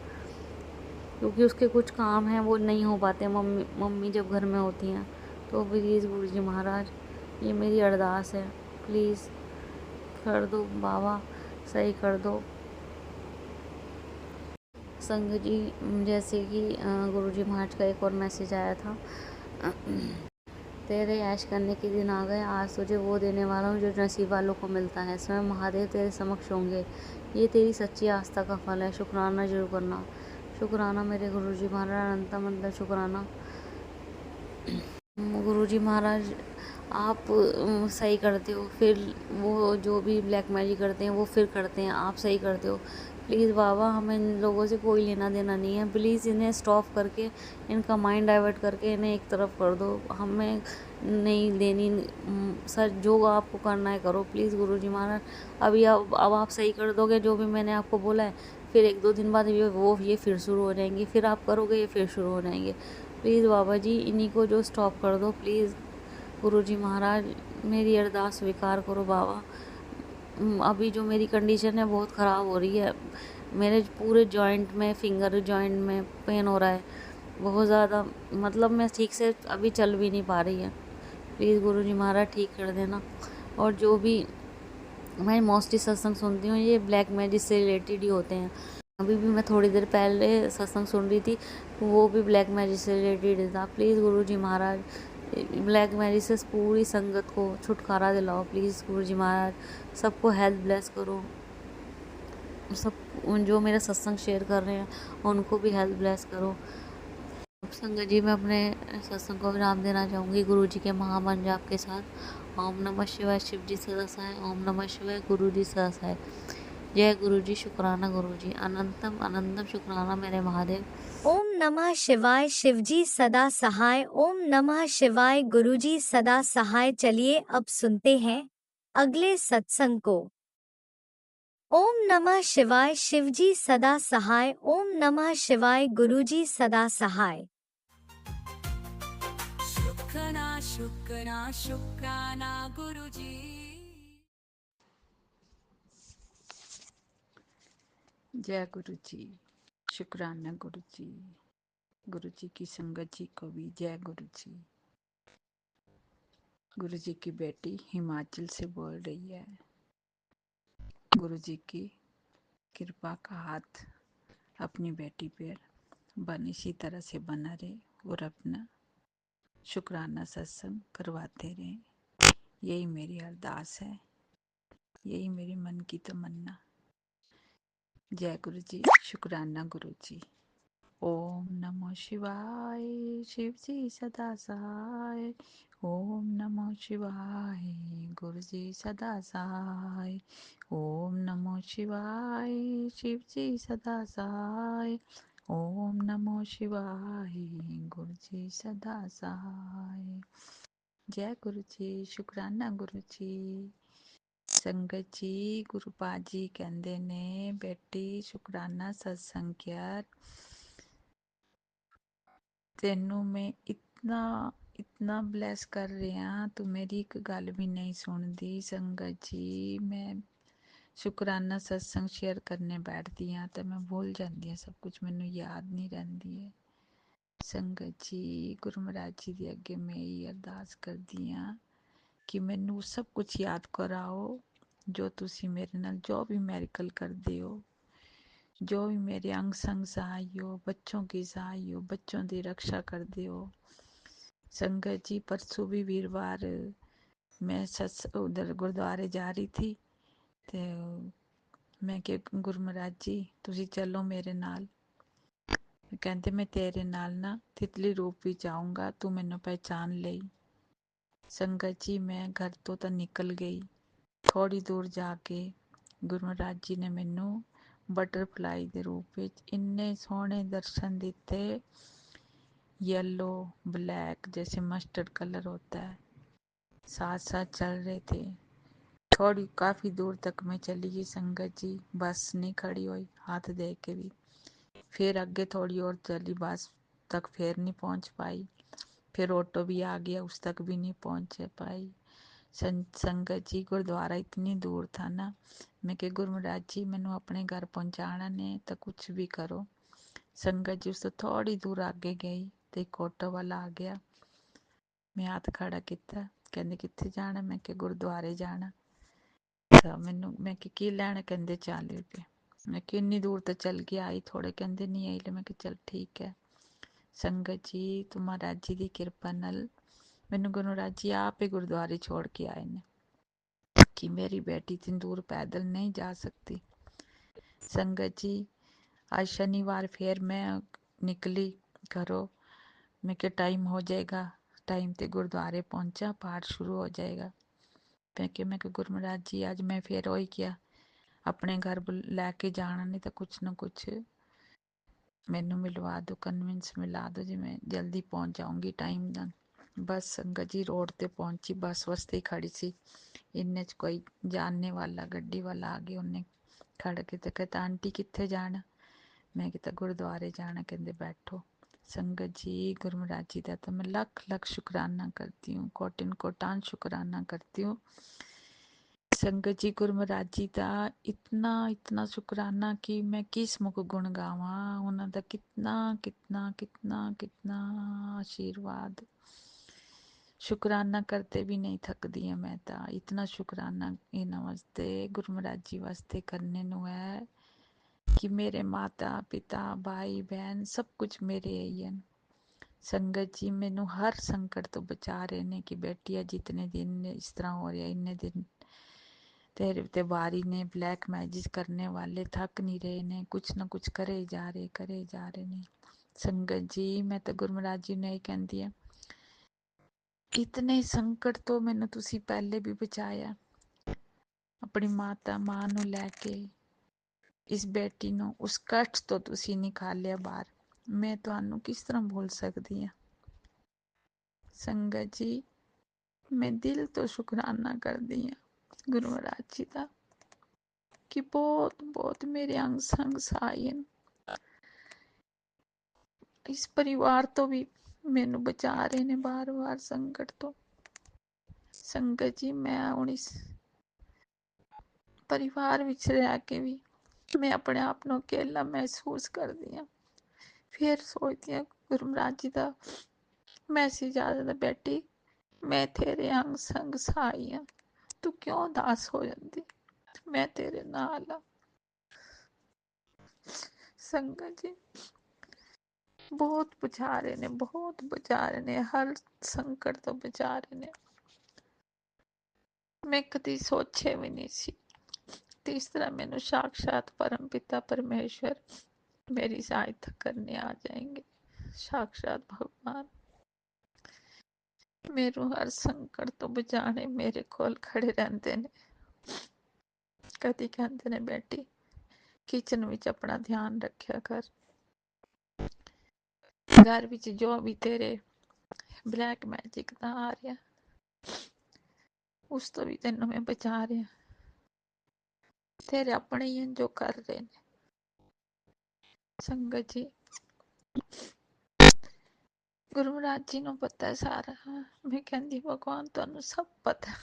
क्योंकि उसके कुछ काम हैं वो नहीं हो पाते मम्मी जब घर में होती हैं। तो प्लीज़ गुरुजी महाराज ये मेरी अरदास है, प्लीज़ कर दो बाबा, सही कर दो। संघ जी, जैसे कि गुरुजी महाराज का एक और मैसेज आया था, तेरे ऐश करने के दिन आ गए, आज तुझे वो देने वाला हूँ जो नसीब वालों को मिलता है। स्वयं महादेव तेरे समक्ष होंगे, ये तेरी सच्ची आस्था का फल है। शुक्राना जरूर करना। शुक्राना मेरे गुरुजी महाराज, अनंतम अनंत शुक्राना। गुरुजी महाराज आप सही करते हो, फिर वो जो भी ब्लैक मैजिक करते हैं वो फिर करते हैं, आप सही करते हो। प्लीज़ बाबा, हमें इन लोगों से कोई लेना देना नहीं है। प्लीज़ इन्हें स्टॉप करके, इनका माइंड डाइवर्ट करके इन्हें एक तरफ कर दो। हमें नहीं देनी सर, जो आपको करना है करो। प्लीज़ गुरुजी महाराज अभी अब आप सही कर दोगे जो भी मैंने आपको बोला है, फिर 1-2 दिन बाद ये फिर शुरू हो जाएंगी, फिर आप करोगे ये फिर शुरू हो जाएंगे। प्लीज़ बाबा जी इन्हीं को जो स्टॉप कर दो। प्लीज़ गुरुजी महाराज मेरी अरदास स्वीकार करो बाबा। अभी जो मेरी कंडीशन है बहुत ख़राब हो रही है, मेरे पूरे जॉइंट में, फिंगर जॉइंट में पेन हो रहा है बहुत ज़्यादा, मतलब मैं ठीक से अभी चल भी नहीं पा रही है। प्लीज़ गुरुजी महाराज ठीक कर देना। और जो भी मैं मोस्टली सत्संग सुनती हूँ ये ब्लैक मैजिक से रिलेटेड ही होते हैं। अभी भी मैं थोड़ी देर पहले सत्संग सुन रही थी, वो भी ब्लैक मैजिक से रिलेटेड था। Please Guruji Maharaj black magic से पूरी संगत को छुटकारा दिलाओ। प्लीज़ गुरुजी महाराज सबको हेल्थ ब्लेस करो, सब जो मेरा सत्संग शेयर कर रहे हैं उनको भी हेल्थ ब्लेस करो। संगत जी, मैं अपने सत्संग को विराम देना चाहूँगी गुरुजी के महामंत्र जाप के साथ। ओम नमः शिवाय, शिव जी सदा सहाय। ओम नमः शिवाय, गुरु जी सदा सहाय। जय गुरुजी, शुक्राना गुरुजी, अनंतम अनंतम शुक्राना मेरे महादेव। ओम नमः शिवाय शिवजी सदा सहाय। ओम नमः शिवाय गुरुजी सदा सहाय। चलिए अब सुनते हैं अगले सत्संग को। ओम नमः शिवाय शिवजी सदा सहाय। ओम नमः शिवाय गुरुजी सदा सहाय। शुक्राना शुक्राना शुक्राना गुरुजी। जय गुरु जी। शुक्राना गुरु जी। गुरु जी की संगत जी को भी जय गुरु जी। गुरु जी की बेटी हिमाचल से बोल रही है। गुरु जी की कृपा का हाथ अपनी बेटी पर बन इसी तरह से बना रहे और अपना शुक्राना सत्संग करवाते रहे। यही मेरी अरदास है, यही मेरी मन की तमन्ना। जय गुरु जी। शुक्राना गुरु जी। ओम नमो शिवाय शिव जी सदा सहाय। ओम नमो शिवाय गुरु जी सदा सहाय। ओम नमो शिवाय शिव जी सदा सहाय। ओम नमो शिवाय गुरु जी सदा सहाय। जय गुरु जी। शुक्राना गुरु जी। संगत जी गुरु पाजी कहते ने बेटी शुक्राना सत्संग कर तेनू मैं इतना ब्लैस कर रहा तू मेरी एक गल भी नहीं सुनती। संगत जी मैं शुक्राना सत्संग शेयर करने बैठती हाँ तो मैं भूल जाती हाँ, सब कुछ मैनू याद नहीं रहती है। संगत जी गुरु महाराज जी दे अगे मैं यही अरदास करती हाँ कि मैनू सब कुछ याद कराओ जो तुसी मेरे नाल जो भी मैरिकल करते हो, जो भी मेरे अंग संग सहाय हो, बच्चों की सहाय हो, बच्चों की रक्षा करते हो। संगत जी परसों भी वीरवार मैं उधर गुरुद्वारे जा रही थी तो मैं कि गुरु महाराज जी तुसी चलो मेरे नाल। कहते मैं तेरे नाल ना तितली रूप भी जाऊंगा, तू मैनू पहचान ले। संगत जी मैं घर तो निकल गई। थोड़ी दूर जाके गुरु महाराज जी ने मैनू बटरफ्लाई के रूप में इन्ने सोहने दर्शन दिते। येलो ब्लैक जैसे मस्टर्ड कलर होता है, साथ साथ चल रहे थे। थोड़ी काफ़ी दूर तक मैं चली गई संगत जी, बस नहीं खड़ी हुई हाथ दे के भी। फिर आगे थोड़ी और चली, बस तक फिर नहीं पहुंच पाई। फिर ऑटो भी आ गया, उस तक भी नहीं पहुंच पाई। संगत जी गुरुद्वारा इतनी दूर था ना, मैं कि गुरु महाराज जी मैनू अपने घर पहुंचाना ने तो कुछ भी करो। संगत जी उस तो थोड़ी दूर आगे गई तो एक ऑटो वाला आ गया। मैं हाथ खड़ा किया, कहते कित्थे जाना, मैं कि गुरुद्वारे जाना। तो मैनू मैं कि की लैना, कहते 40 रुपये। मैं कि इन्नी दूर तो चल के आई, थोड़े कहते नहीं आई। मैं कि चल ठीक है। संगत जी तो महाराज जी की कृपा नाल मैनू गुरु महाराज जी आप ही गुरुद्वारे छोड़ के आए ने कि मेरी बेटी इतनी दूर पैदल नहीं जा सकती। संगत जी आज शनिवार फिर मैं निकली घरों, मैं के टाइम हो जाएगा, टाइम ते गुरुद्वारे पहुंचा, पाठ शुरू हो जाएगा। मैं के गुरु महाराज जी आज मैं फिर हो गया अपने घर लैके जाना, नहीं तो कुछ ना कुछ मैनू मिलवा दो, कन्विंस मिला दो जी मैं जल्दी पहुंच जाऊंगी टाइम नाल। बस संगत जी रोड ते पहुंची, बस वास्ते ही खड़ी सी। इन्ने च कोई जानने वाला गड्डी वाला आ गया, उन्हें खड़ के तो कहता आंटी कित्थे जाना। मैं कहता गुरुद्वारे जाना। कहते बैठो। संगत जी गुरु महाराज जी का तो मैं लख लख शुक्राना करती हूँ, कोटिन कोटान शुक्राना करती हूँ। संगत जी गुरु महाराज जी का इतना शुक्राना कि मैं किस मुख गुण गावा। उन्होंने कितना कितना कितना कितना आशीर्वाद, शुक्राना करते भी नहीं थकदी है मैं तो। इतना शुक्राना इन्हों वास्ते गुरु महाराज जी वास्ते करने नू है कि मेरे माता पिता भाई बहन सब कुछ मेरे ही हैं। संगत जी मैनू हर संकट तो बचा रहे ने कि बेटी है जितने दिन इस तरह हो रहा, इन्ने दिन तेरे ते बारी ने ब्लैक मैजिक करने वाले थक नहीं रहे ने, कुछ ना कुछ करे जा रहे ने। संगत जी मैं तो गुरु महाराज जी ने कहती है इतने संकट तो मैनू तुसी पहले भी बचाया। अपनी माता मां नू लैके इस बेटी नू उस कष्ट तो तुसी निकालिया बाहर। मैं तुहानू किस तरह भूल सकती हाँ। संगत जी मैं दिल तो शुकराना करदी हाँ गुरु महाराज जी का कि बहुत बहुत मेरे अंग संग सहाय हैं। इस परिवार तो भी मैनू बचा रहे ने बार बार संकट तो। संगत जी मैं हुण इस परिवार विच रह के भी मैं अपने आप को अकेला महसूस करदी हाँ। फिर सोचती हाँ गुरु महाराज जी का मैसेज आ जाता, बेटी मैं तेरे अंग संग सहाई हाँ, तू क्यों उदास हो जाती, मैं तेरे नाल हाँ। संगत जी बहुत बचा रहे ने, बहुत बचा रहे ने, हर संकट तो बचा रहे ने। मैं कदी सोचे भी नहीं सी इस तरह मैनू साक्षात परम पिता परमेश्वर मेरी सहायता करने आ जाएंगे। साक्षात भगवान मेरू हर संकट तो बचाने मेरे कोल खड़े रहंदे ने। कदी कहंदे ने बेटी किचन विच अपना ध्यान रखा कर, घर विच जो भी तेरे ब्लैक मैजिक दा आ रहा उस तो भी तेनों मैं बचा रहा। तेरे अपने ही हैं जो कर रहे ने। संगत जी गुरु महाराज जी नू पता है सारा। मैं कहंदी भगवान तुहानू सब पता।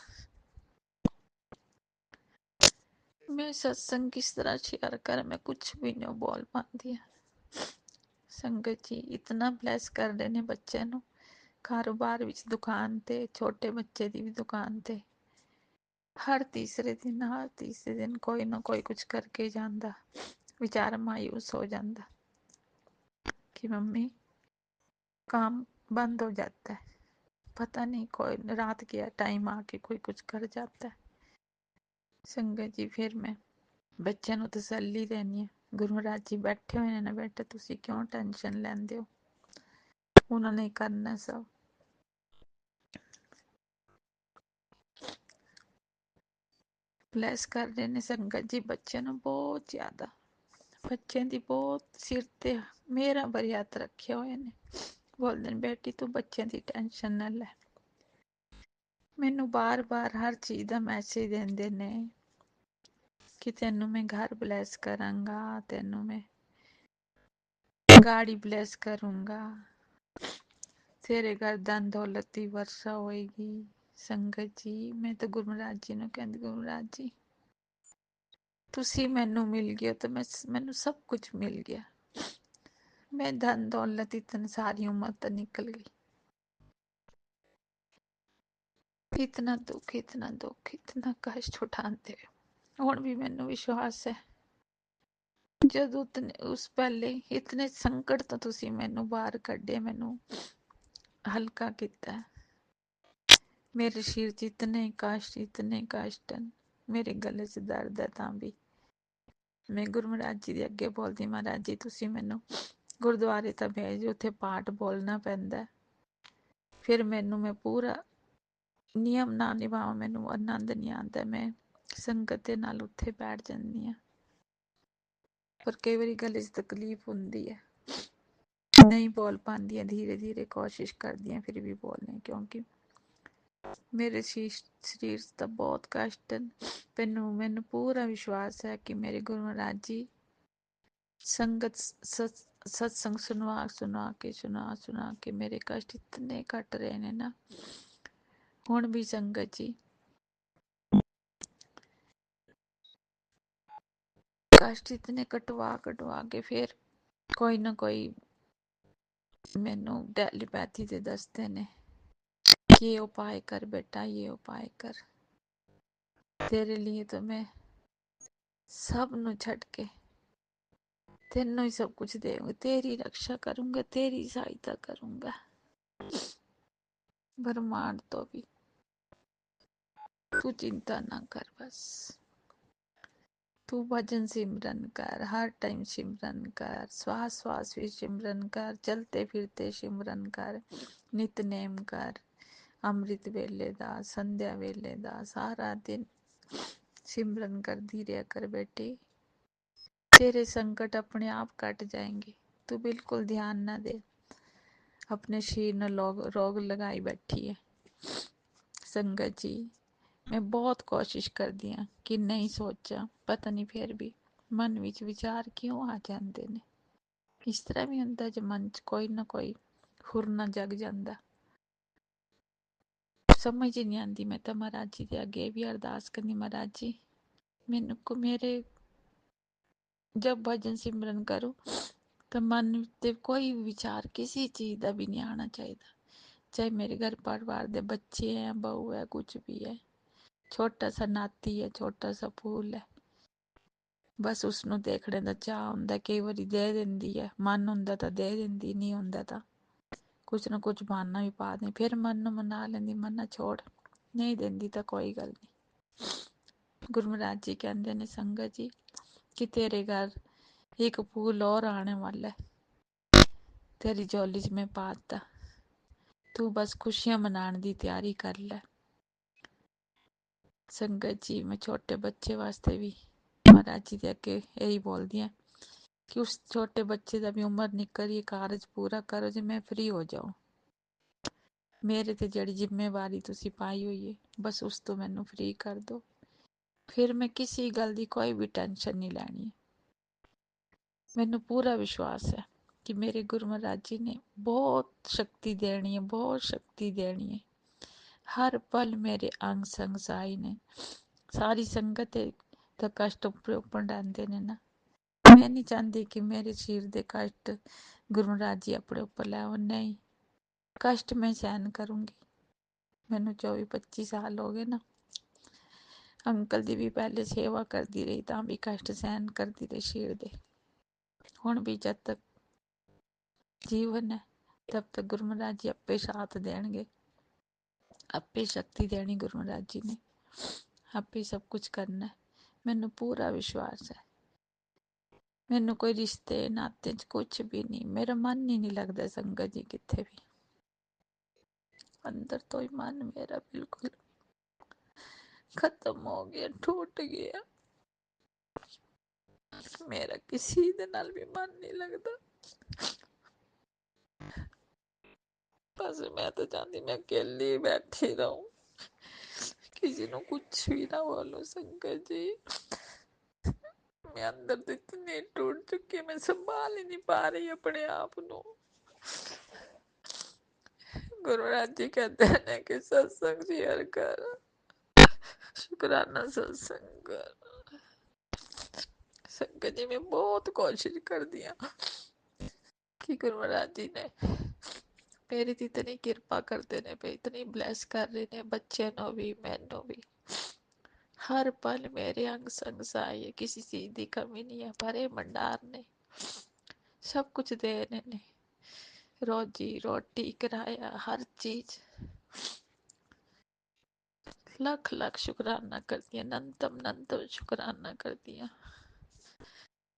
मैं सत्संग किस तरह शेयर कर मैं कुछ भी नहीं बोल पाती। संगत जी इतना ब्लैस कर रहे ने बच्चे नू, कारोबार विच दुकान ते, छोटे बच्चे दी भी दुकान ते हर तीसरे दिन कोई ना कोई कुछ करके जांदा। बेचारा मायूस हो जाता कि मम्मी काम बंद हो जाता है, पता नहीं कोई रात के टाइम आके कोई कुछ कर जाता है। संगत जी फिर मैं बच्चे नू तसल्ली देनी है, गुरु महाराज जी बैठे हुए ने, बेटा तुसी क्यों टेंशन लेंदे हो, उन्होंने करना सब। ब्लैस कर रहे ने संगत जी बच्चे नू बहुत ज्यादा। बच्चे दी बहुत सिर ते मेरा भरी हथ रखे हुए ने। बोलते बेटी तू बच्चे की टेंशन ना ले। मैनू बार बार हर चीज का मैसेज देंदे ने कि तेनू मैं घर ब्लैस करांगा, तेनू मैं गाड़ी ब्लैस करूंगा, तेरे घर धन दौलत की वर्षा होएगी। संगत जी मैं तो गुरु महाराज जी नू कहंदी गुरु महाराज जी तुसी मैनू मिल गए तो मैनू सब कुछ मिल गया। मैं धन दौलत इतनी सारी उम्र तो निकल गई, इतना दुख इतना कष्ट उठाते हुण भी मैनू विश्वास है जदों उस पहले इतने संकट तो तुसी मैनू बाहर कढे, मैनू हल्का किया। मेरे शरीर च इतने कष्ट मेरे गले च दर्द है तां भी मैं गुरु महाराज जी दे अगे बोलदी महाराज जी तुसी मैनू गुरुद्वारे तो भेज, उत्थे पाठ बोलना पैंदा, फिर मैनू मैं पूरा नियम ना निभावां मैनू आनंद नहीं आता। मैं संगत दे नाल उत्थे बैठ जांदी हां, पर कई बारी गले च तकलीफ हुंदी है, नहीं बोल पांदी, धीरे धीरे कोशिश करदी हां फिर भी बोलने, क्योंकि मेरे शरीर तो बहुत कष्ट है। मैनू पूरा विश्वास है कि मेरे गुरु महाराज जी संगत सत्संग सुना के मेरे कष्ट इतने घट रहे ने ना। हुण भी संगत जी कष्ट इतने कटवा के फिर कोई ना कोई मैनू टेलीपैथी दे दसदे ने कि ये उपाय कर बेटा, ये उपाय कर, तेरे लिए तो मैं सब नु छड़ के तेनों ही सब कुछ देऊंगा, तेरी रक्षा करूंगा, तेरी सहायता करूंगा। ब्रह्मांड तो भी तू चिंता ना कर, बस तू भजन सिमरन कर, हर टाइम सिमरन कर, श्वास श्वास भी सिमरन कर, चलते फिरते सिमरन कर, नितनेम कर, अमृत वेले दा संध्या वेले दा सारा दिन सिमरन करती रहा कर बेटी, तेरे संकट अपने आप कट जाएंगे। तू बिल्कुल ध्यान ना दे, अपने शरीर न रोग लगाई बैठी है। संगत जी मैं बहुत कोशिश कर दिया कि नहीं सोचा, पता नहीं फिर भी मन विच विचार क्यों आ जाते ने। इस तरह भी होंदा जो मन च कोई ना कोई हुरना जग जाता। समझ ही नहीं आती। मैं तो महाराज जी के अगे भी अरदास करनी, महाराज जी मैनू को मेरे जब भजन सिमरन करो तो मन ते कोई विचार किसी चीज का भी नहीं आना चाहिए। चाहे मेरे घर परिवार दे बच्चे हैं, बहू है, कुछ भी है, छोटा सा नाती है, छोटा सा फूल है, बस उसनू देखने का चाह होंदा। कई बारी दे देंदी है, मन होंदा तो दे देंदी, नहीं होंदा तो कुछ ना कुछ बहाना भी पा दे। फिर मन नू मना लेंदी, मना छोड़, नहीं देंदी तो कोई गल नहीं। गुरु महाराज जी कहते ने संगत जी कि तेरे घर एक फूल और आने वाला है, तेरी झोली च मैं पाता, तू बस खुशियां मनाने की तैयारी कर ले। संगत जी मैं छोटे बच्चे वास्ते भी महाराज जी के अगे यही बोलती हैं कि उस छोटे बच्चे का भी उम्र निकल ये कारज पूरा करो जो मैं फ्री हो जाऊं। मेरे ते जड़ी जिम्मेवारी तुसी पाई हुई है, बस उस तो मैनू फ्री कर दो, फिर मैं किसी गल की कोई भी टेंशन नहीं लैनी। मैनू पूरा विश्वास है कि मेरे गुरु महाराज जी ने बहुत शक्ति देनी है, बहुत शक्ति देनी है। हर पल मेरे अंग संग साई ने। सारी संगत तो कष्ट उपर डालते ने ना, मैं नहीं चाहती कि मेरे शरीर दे कष्ट गुरु महाराज जी अपने ऊपर लै। नहीं, कष्ट मैं सहन करूंगी। मैनू 24-25 साल हो गए ना, अंकल दी भी पहले सेवा करती रही तां भी कष्ट सहन करती रही शरीर दे। हुण भी जब तक जीवन है तब तक गुरु महाराज जी आपे साथ देणगे, आपे शक्ति देनी गुरु महाराज जी ने, आपे सब कुछ करना है। मैनू पूरा विश्वास है। मैनू कोई रिश्ते नाते च कुछ भी नहीं, मेरा मन ही नहीं लगता संगत जी किथे भी। अंदर तो ही मन मेरा बिल्कुल खत्म हो गया, टूट गया। मेरा किसी दे नाल भी मन नहीं लगता। बस मैं तो चाहती मैं अकेली बैठी रहूं, किसी को कुछ भी ना बोलूं। संगत जी मैं अंदर तो इतनी टूट चुकी, मैं संभाल ही नहीं पा रही अपने आप को। गुरु महाराज जी कहते हैं कि सत्संग शेयर कर, शुक्राना सत्संग कर। संगत जी मैं बहुत कोशिश कर दिया कि गुरु महाराज जी ने मेरी तो इतनी कृपा करते ने पे, इतनी ब्लेस कर रहे ने बच्चे नो भी, मैनू भी। हर पल मेरे अंग संग साई है, किसी चीज की कमी नहीं है। भरे भंडार ने, सब कुछ देने ने, रोजी रोटी किराया हर चीज। लख लख शुक्राना करती है, अनंतम अनंतम शुक्राना करती है।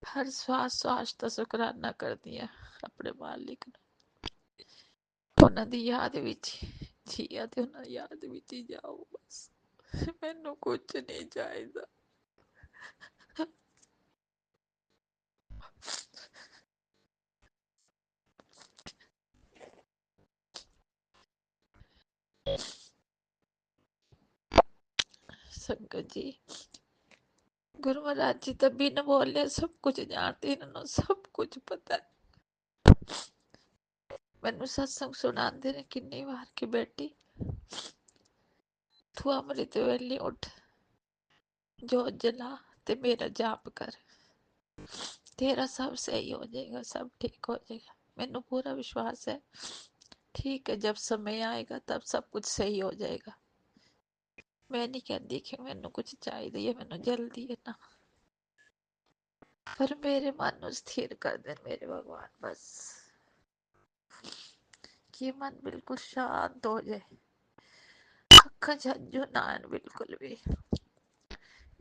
हर श्वास श्वास का शुक्राना करती है अपने मालिक ने। उन्हां दी याद विच जिया ते उन्हां दी याद विच ही जाओ बस, मैनू कुछ नहीं चाहिए। संगत जी गुरु महाराज जी तो बिन बोले सब कुछ जानते, इन्होंने सब कुछ पता है। मैनू सत्संग सुनाते ने किन्नी बार की बेटी तू अमृत वेले उठ, जोत जला ते मेरा जाप कर, तेरा सब सही हो जाएगा, सब ठीक हो जाएगा। मैनू पूरा विश्वास है। ठीक है, जब समय आएगा तब सब कुछ सही हो जाएगा। मैं नहीं कहती कि मैनू कुछ चाहिए, मैनू जल्दी है ना, पर मेरे मन को स्थिर कर दे मेरे भगवान बस, कि मन बिल्कुल शांत हो जाए, अखा झंझू ना आए बिल्कुल भी,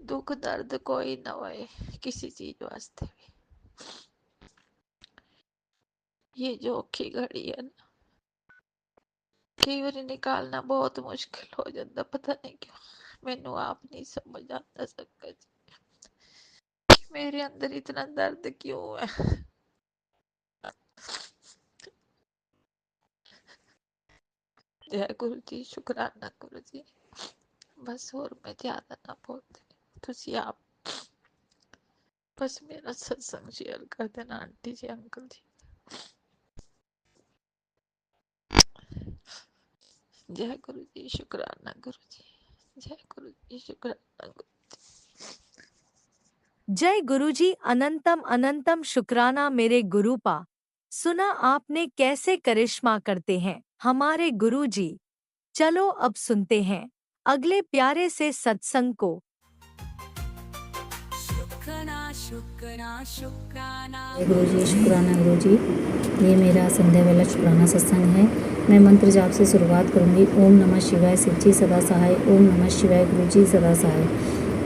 दुख दर्द कोई ना होए किसी चीज वास्ते भी। ये जो औखी घड़ी है ना, कई बार निकालना बहुत मुश्किल हो जाता, पता नहीं क्यों। मैनू आप नहीं समझ आता संगत जी, मेरे अंदर इतना दर्द क्यों है। जय गुरु जी, शुकराना गुरु जी। बस और मैं ज्यादा ना बोलती, तुसी आप बस मेरा सत्संग शेयर कर देना आंटी जी, अंकल जी। जय गुरु जी, शुकराना गुरु जी। जय गुरु जी, शुकराना गुरु। जय गुरुजी, अनंतम अनंतम शुक्राना मेरे गुरुपा। सुना आपने कैसे करिश्मा करते हैं हमारे गुरुजी। चलो अब सुनते हैं अगले प्यारे से सत्संग को। शुक्राना शुक्राना शुक्राना गुरु जी, शुक्राना गुरु जी। ये मेरा संध्या वाला शुक्राना सत्संग है। मैं मंत्र जाप से शुरुआत करूंगी। ओम नमः शिवाय शिव जी सदा सहाय। ओम नमः शिवाय गुरु जी सदा सहाय।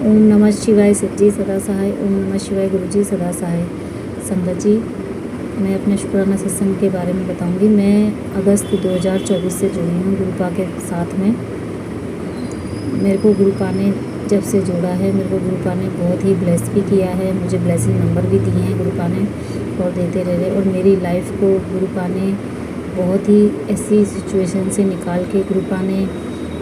ओम नमः शिवाय शिव जी सदा सहाय। ओम नमः शिवाय गुरु जी सदा सहाय। संगत जी, मैं अपने शुक्राना सत्संग के बारे में बताऊंगी। मैं अगस्त 2024 से जुड़ी हूँ गुरुपा के साथ में। मेरे को गुरुपा ने जब से जोड़ा है, मेरे को गुरुपा ने बहुत ही ब्लेस भी किया है। मुझे ब्लेसिंग नंबर भी दिए हैं गुरुपा ने और देते रहे। और मेरी लाइफ को गुरुपा ने बहुत ही ऐसी सिचुएशन से निकाल के गुरुपा ने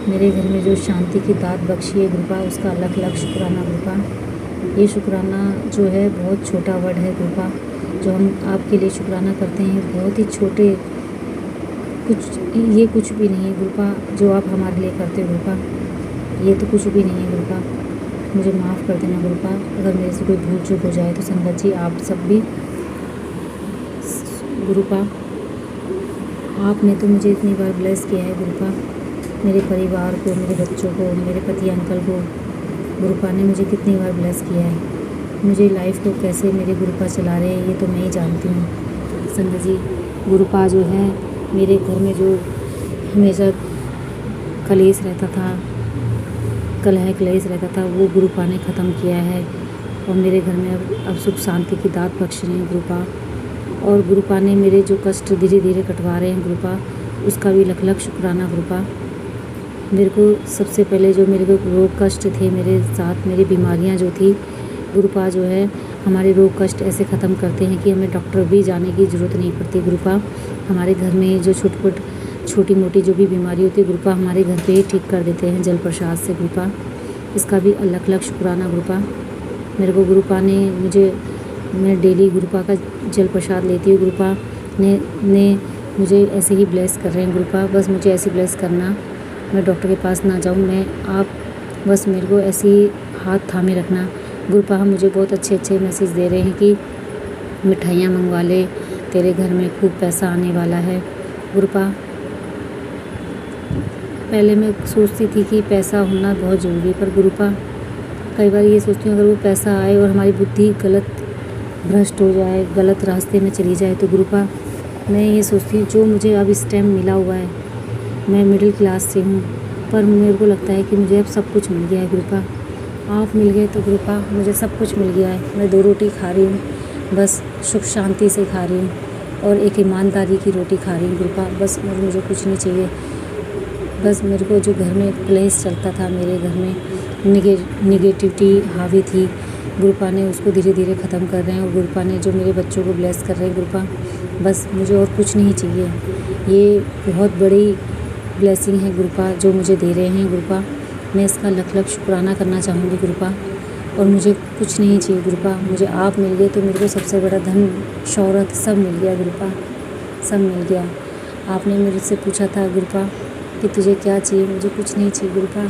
मेरे घर में जो शांति की दात बख्शी है गुरुपा, उसका अलग अलग शुक्राना गुरुपा। ये शुक्राना जो है बहुत छोटा वर्ड है गुरुपा। जो हम आपके लिए शुक्राना करते हैं बहुत ही छोटे, ये कुछ भी नहीं है गुरुपा। जो आप हमारे लिए करते हो गुरुपा, ये तो कुछ भी नहीं है गुरुपा। मुझे माफ़ कर देना गुरुपा अगर मेरे से कोई भूल चूक हो जाए तो। संगत जी, आप सब भी गुरुपा, आपने तो मुझे इतनी बार ब्लेस किया है गुरुपा। मेरे परिवार को, मेरे बच्चों को, मेरे पति अंकल को गुरुपा ने मुझे कितनी बार ब्लेस किया है। मुझे लाइफ को कैसे मेरे गुरुपा चला रहे हैं ये तो मैं ही जानती हूँ। संगत जी, गुरुपा जो है मेरे घर में जो हमेशा कलेश रहता था, कलह क्लेश रहता था, वो गुरुपा ने ख़त्म किया है। और मेरे घर में अब सुख शांति की दात बख्श रहे हैं गुरुपा। और गुरुपा ने मेरे जो कष्ट धीरे धीरे कटवा रहे हैं गुरुपा, उसका भी लख लख शुक्राना गुरुपा। मेरे को सबसे पहले जो मेरे को रोग कष्ट थे मेरे साथ, मेरी बीमारियां जो थी गुरुपा जो है हमारे रोग कष्ट ऐसे ख़त्म करते हैं कि हमें डॉक्टर भी जाने की ज़रूरत नहीं पड़ती गुरुपा। हमारे घर में जो छोटी मोटी जो भी बीमारी होती है गुरुपा, हमारे घर पे ही ठीक कर देते हैं जल प्रसाद से गुरुपा। इसका भी अलग अलग शुक्राना गुरुपा। मेरे को गुरुपा ने मैं डेली गुरुपा का जल प्रसाद लेती हूँ। गुरुपा ने मुझे ऐसे ही ब्लेस कर रहे हैं गुरुपा। बस मुझे ऐसे ब्लेस करना, मैं डॉक्टर के पास ना जाऊँ, मैं आप बस मेरे को ऐसे ही हाथ थामे रखना गुरुपा। हम मुझे बहुत अच्छे अच्छे मैसेज दे रहे हैं कि मिठाइयाँ मंगवा ले, तेरे घर में खूब पैसा आने वाला है गुरुपा। पहले मैं सोचती थी कि पैसा होना बहुत ज़रूरी है, पर गुरुपा कई बार ये सोचती हूँ अगर वो पैसा आए और हमारी बुद्धि गलत भ्रष्ट हो जाए, गलत रास्ते में चली जाए तो गुरुपा मैं ये सोचती हूँ जो मुझे अब इस टाइम मिला हुआ है, मैं मिडिल क्लास से हूँ पर मेरे को लगता है कि मुझे अब सब कुछ मिल गया है गुरुपा। आप मिल गए तो गुरुपा मुझे सब कुछ मिल गया है। मैं 2 रोटी खा रही हूँ, बस सुख शांति से खा रही हूँ और एक ईमानदारी की रोटी खा रही हूँ गुरुपा। बस मुझे कुछ नहीं चाहिए। बस मेरे को जो घर में क्लेश चलता था, मेरे घर में निगेटिविटी हावी थी, गुरुपा ने उसको धीरे धीरे ख़त्म कर रहे हैं। और गुरुपा ने जो मेरे बच्चों को ब्लेस कर रहे हैं गुरुपा, बस मुझे और कुछ नहीं चाहिए। ये बहुत बड़ी ब्लेसिंग है गुरुपा जो मुझे दे रहे हैं गुरुपा। मैं इसका लख लख शुक्राना करना चाहूँगी गुरुपा। और मुझे कुछ नहीं चाहिए गुरुपा, मुझे आप मिल गए तो मेरे को सबसे बड़ा धन शौहरत सब मिल गया गुरुपा, सब मिल गया। आपने मेरे से पूछा था गुरुपा कि तुझे क्या चाहिए, मुझे कुछ नहीं चाहिए गुरुपा।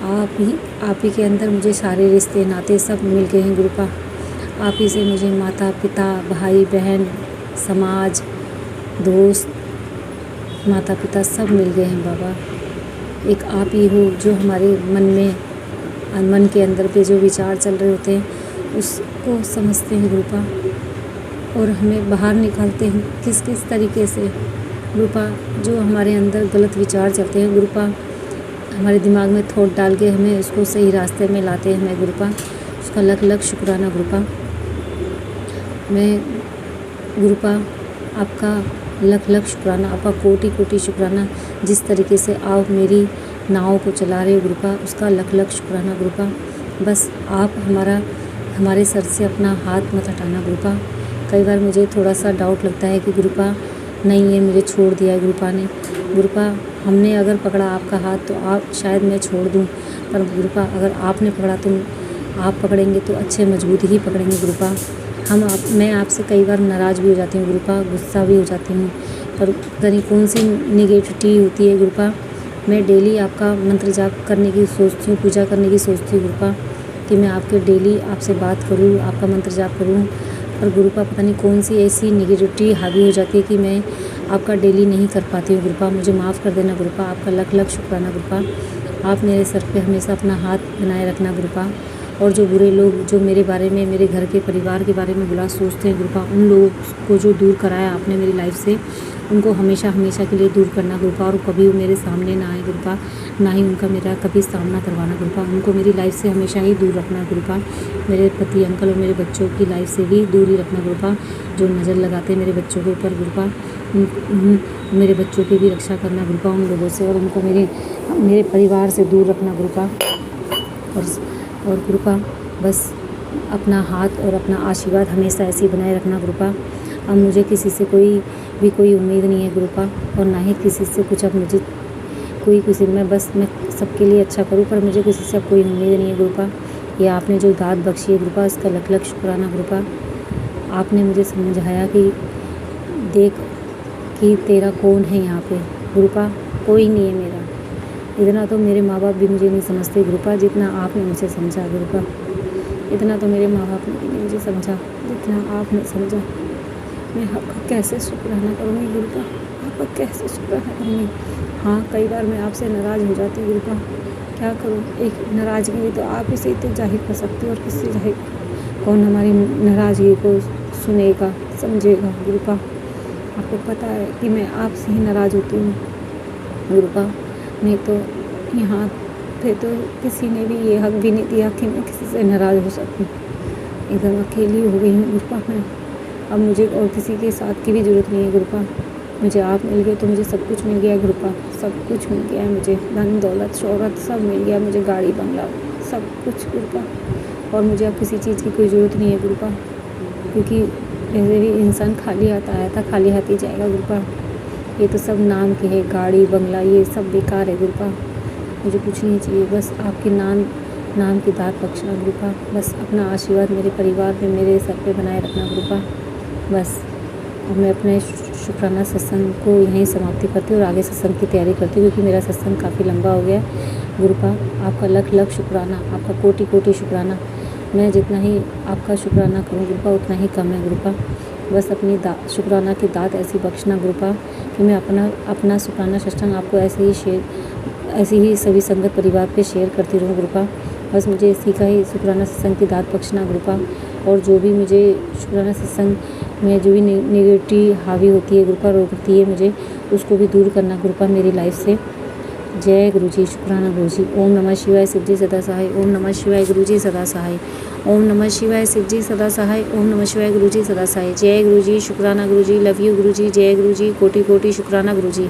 आप ही के अंदर मुझे सारे रिश्ते नाते सब मिल गए हैं गुरुपा। आप ही से मुझे माता पिता भाई बहन समाज दोस्त माता पिता सब मिल गए हैं बाबा। एक आप ही हो जो हमारे मन के अंदर पे जो विचार चल रहे होते हैं उसको समझते हैं गुरुपा और हमें बाहर निकालते हैं किस किस तरीके से गुरुपा। जो हमारे अंदर गलत विचार चलते हैं गुरुपा, हमारे दिमाग में थॉट डाल के हमें उसको सही रास्ते में लाते हैं हमें गुरुपा। उसका लख लख शुक्राना गुरुपा। मैं गुरुपा आपका लख लख शुक्राना, आपका कोटि कोटि शुक्राना। जिस तरीके से आप मेरी नाव को चला रहे हो गुरुपा, उसका लख लख शुक्राना गुरुपा। बस आप हमारे सर से अपना हाथ मत हटाना गुरुपा। कई बार मुझे थोड़ा सा डाउट लगता है कि गुरुपा नहीं है, मुझे छोड़ दिया है गुरुपा ने। गुरुपा हमने अगर पकड़ा आपका हाथ तो आप शायद मैं छोड़ दूँ, पर गुरुपा अगर आपने पकड़ा तो आप पकड़ेंगे तो अच्छे मजबूत ही पकड़ेंगे गुरुपा। मैं आपसे कई बार नाराज़ भी हो जाती हूँ गुरुपा, गुस्सा भी हो जाती हूँ, पर पता नहीं कौन सी निगेटिविटी होती है गुरुपा। मैं डेली आपका मंत्र जाप करने की सोचती हूँ, पूजा करने की सोचती हूँ गुरुपा, कि मैं आपके डेली आपसे बात करूँ, आपका मंत्र जाप करूँ, पर गुरुपा पता नहीं कौन सी ऐसी निगेटिविटी हावी हो जाती है कि मैं आपका डेली नहीं कर पाती हूँ गुरुपा। मुझे माफ़ कर देना गुरुपा, आपका लख लख शुक्राना गुरुपा। आप मेरे सर पे हमेशा अपना हाथ बनाए रखना गुरुपा। और जो बुरे लोग जो मेरे बारे में, मेरे घर के परिवार के बारे में बुरा सोचते हैं गुरुपा, उन लोगों को जो दूर कराया आपने मेरी लाइफ से, उनको हमेशा हमेशा के लिए दूर करना गुरुपा। और कभी वो मेरे सामने ना आए गुरुपा, ना ही उनका मेरा कभी सामना करवाना गुरुपा। उनको मेरी लाइफ से हमेशा ही दूर रखना गुरुपा। मेरे पति अंकल और मेरे बच्चों की लाइफ से भी दूर ही रखना गुरुपा। जो नज़र लगाते हैं मेरे बच्चों के ऊपर गुरुपा, मेरे बच्चों की भी रक्षा करना गुरुपा उन लोगों से, और उनको मेरे परिवार से दूर रखना गुरुपा। और गुरुपा बस अपना हाथ और अपना आशीर्वाद हमेशा ऐसे ही बनाए रखना गुरुपा। अब मुझे किसी से कोई उम्मीद नहीं है गुरुपा, और ना ही किसी से कुछ अब मुझे मैं सबके लिए अच्छा करूँ, पर मुझे किसी से अब कोई उम्मीद नहीं है गुरुपा। ये आपने जो दात बख्शी है गुरुपा, इसका लख लख शुक्राना गुरुपा। आपने मुझे समझाया कि देख कि तेरा कौन है यहाँ पे गुरुपा, कोई नहीं है मेरा। इतना तो मेरे माँ बाप भी मुझे नहीं समझते गुरुपा जितना आपने मुझे समझा गुरुपा। इतना तो मेरे माँ बाप ने भी नहीं मुझे समझा जितना आपने समझा। मैं आपका कैसे शुक्राना करूँगी गुरुपा, आपका कैसे शुक्राना करूँगी। हाँ, कई बार मैं आपसे नाराज़ हो जाती हूँ गुरुपा, क्या करूँ। एक नाराज़गी भी तो आप ही से तो जाहिर कर सकते हो, और किससे जाहिर, कौन हमारी नाराज़गी को सुनेगा समझेगा गुरुपा। आपको पता है कि मैं आपसे ही नाराज़ होती हूँ गुरुपा। नहीं तो यहाँ पे तो किसी ने भी ये हक भी नहीं दिया कि मैं किसी से नाराज़ हो सकूँ। एकदम अकेली हो गई हूँ गुरुपा मैं। अब मुझे और किसी के साथ की भी ज़रूरत नहीं है गुरुपा। मुझे आप मिल गए तो मुझे सब कुछ मिल गया गुरुपा, सब कुछ मिल गया है मुझे, धन दौलत शोहरत सब मिल गया मुझे, गाड़ी बंगला सब कुछ गुरुपा। और मुझे अब किसी चीज़ की कोई ज़रूरत नहीं है गुरुपा, क्योंकि वैसे भी इंसान खाली हाथ आया था खाली हाथ ही जाएगा गुरुपा। ये तो सब नाम के है, गाड़ी बंगला ये सब बेकार है गुरुपा। मुझे कुछ नहीं चाहिए, बस आपके नाम की दात बख्शना गुरुपा। बस अपना आशीर्वाद मेरे परिवार में मेरे सर पे बनाए रखना गुरुपा। बस अब मैं अपने शुक्राना सत्संग को यहीं समाप्ति करती हूँ और आगे सत्संग की तैयारी करती हूँ, क्योंकि मेरा सत्संग काफ़ी लंबा हो गया है गुरुपा। आपका लख लख शुक्राना, आपका कोटि कोटि शुक्राना। मैं जितना ही आपका शुक्राना करूँ गुरुपा उतना ही कम है गुरुपा। बस अपनी शुक्राना की दात ऐसी बख्शना गुरुपा कि मैं अपना शुक्राना सत्संग आपको ऐसे ही सभी संगत परिवार पे शेयर करती रहूँ गुरुपा। बस मुझे इसी का ही शुक्राना सत्संग की दात बख्शना गुरुपा। और जो भी मुझे शुक्राना सत्संग में जो भी नेगेटिविटी हावी होती है गुरुपा, रोकती है मुझे, उसको भी दूर करना गुरुपा मेरी लाइफ से। जय गुरु जी, शुक्राना गुरु जी। ओम नमः शिवाय, शिव जी सदा सहाय। ओम नमः शिवाय, गुरु जी सदा सहाय। ओम नमः शिवाय, शिव जी सदा सहाय। ओम नमः शिवाय, गुरु जी सदा सहाय। जय गुरु जी, शुक्राना गुरु जी। लव यू गुरु जी। जय गुरु जी, कोटि कोटि शुक्राना गुरु जी।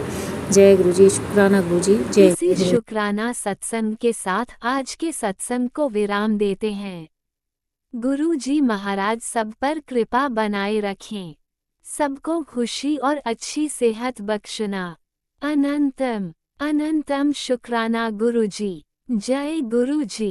जय गुरु जी, शुक्राना गुरु जी। जय इसी शुक्राना सत्संग के साथ आज के सत्संग को विराम देते हैं। गुरु जी महाराज सब पर कृपा बनाए रखें, सबको खुशी और अच्छी सेहत बख्शना। अनंतम अनंतम शुक्राना गुरु जी। जय गुरु जी।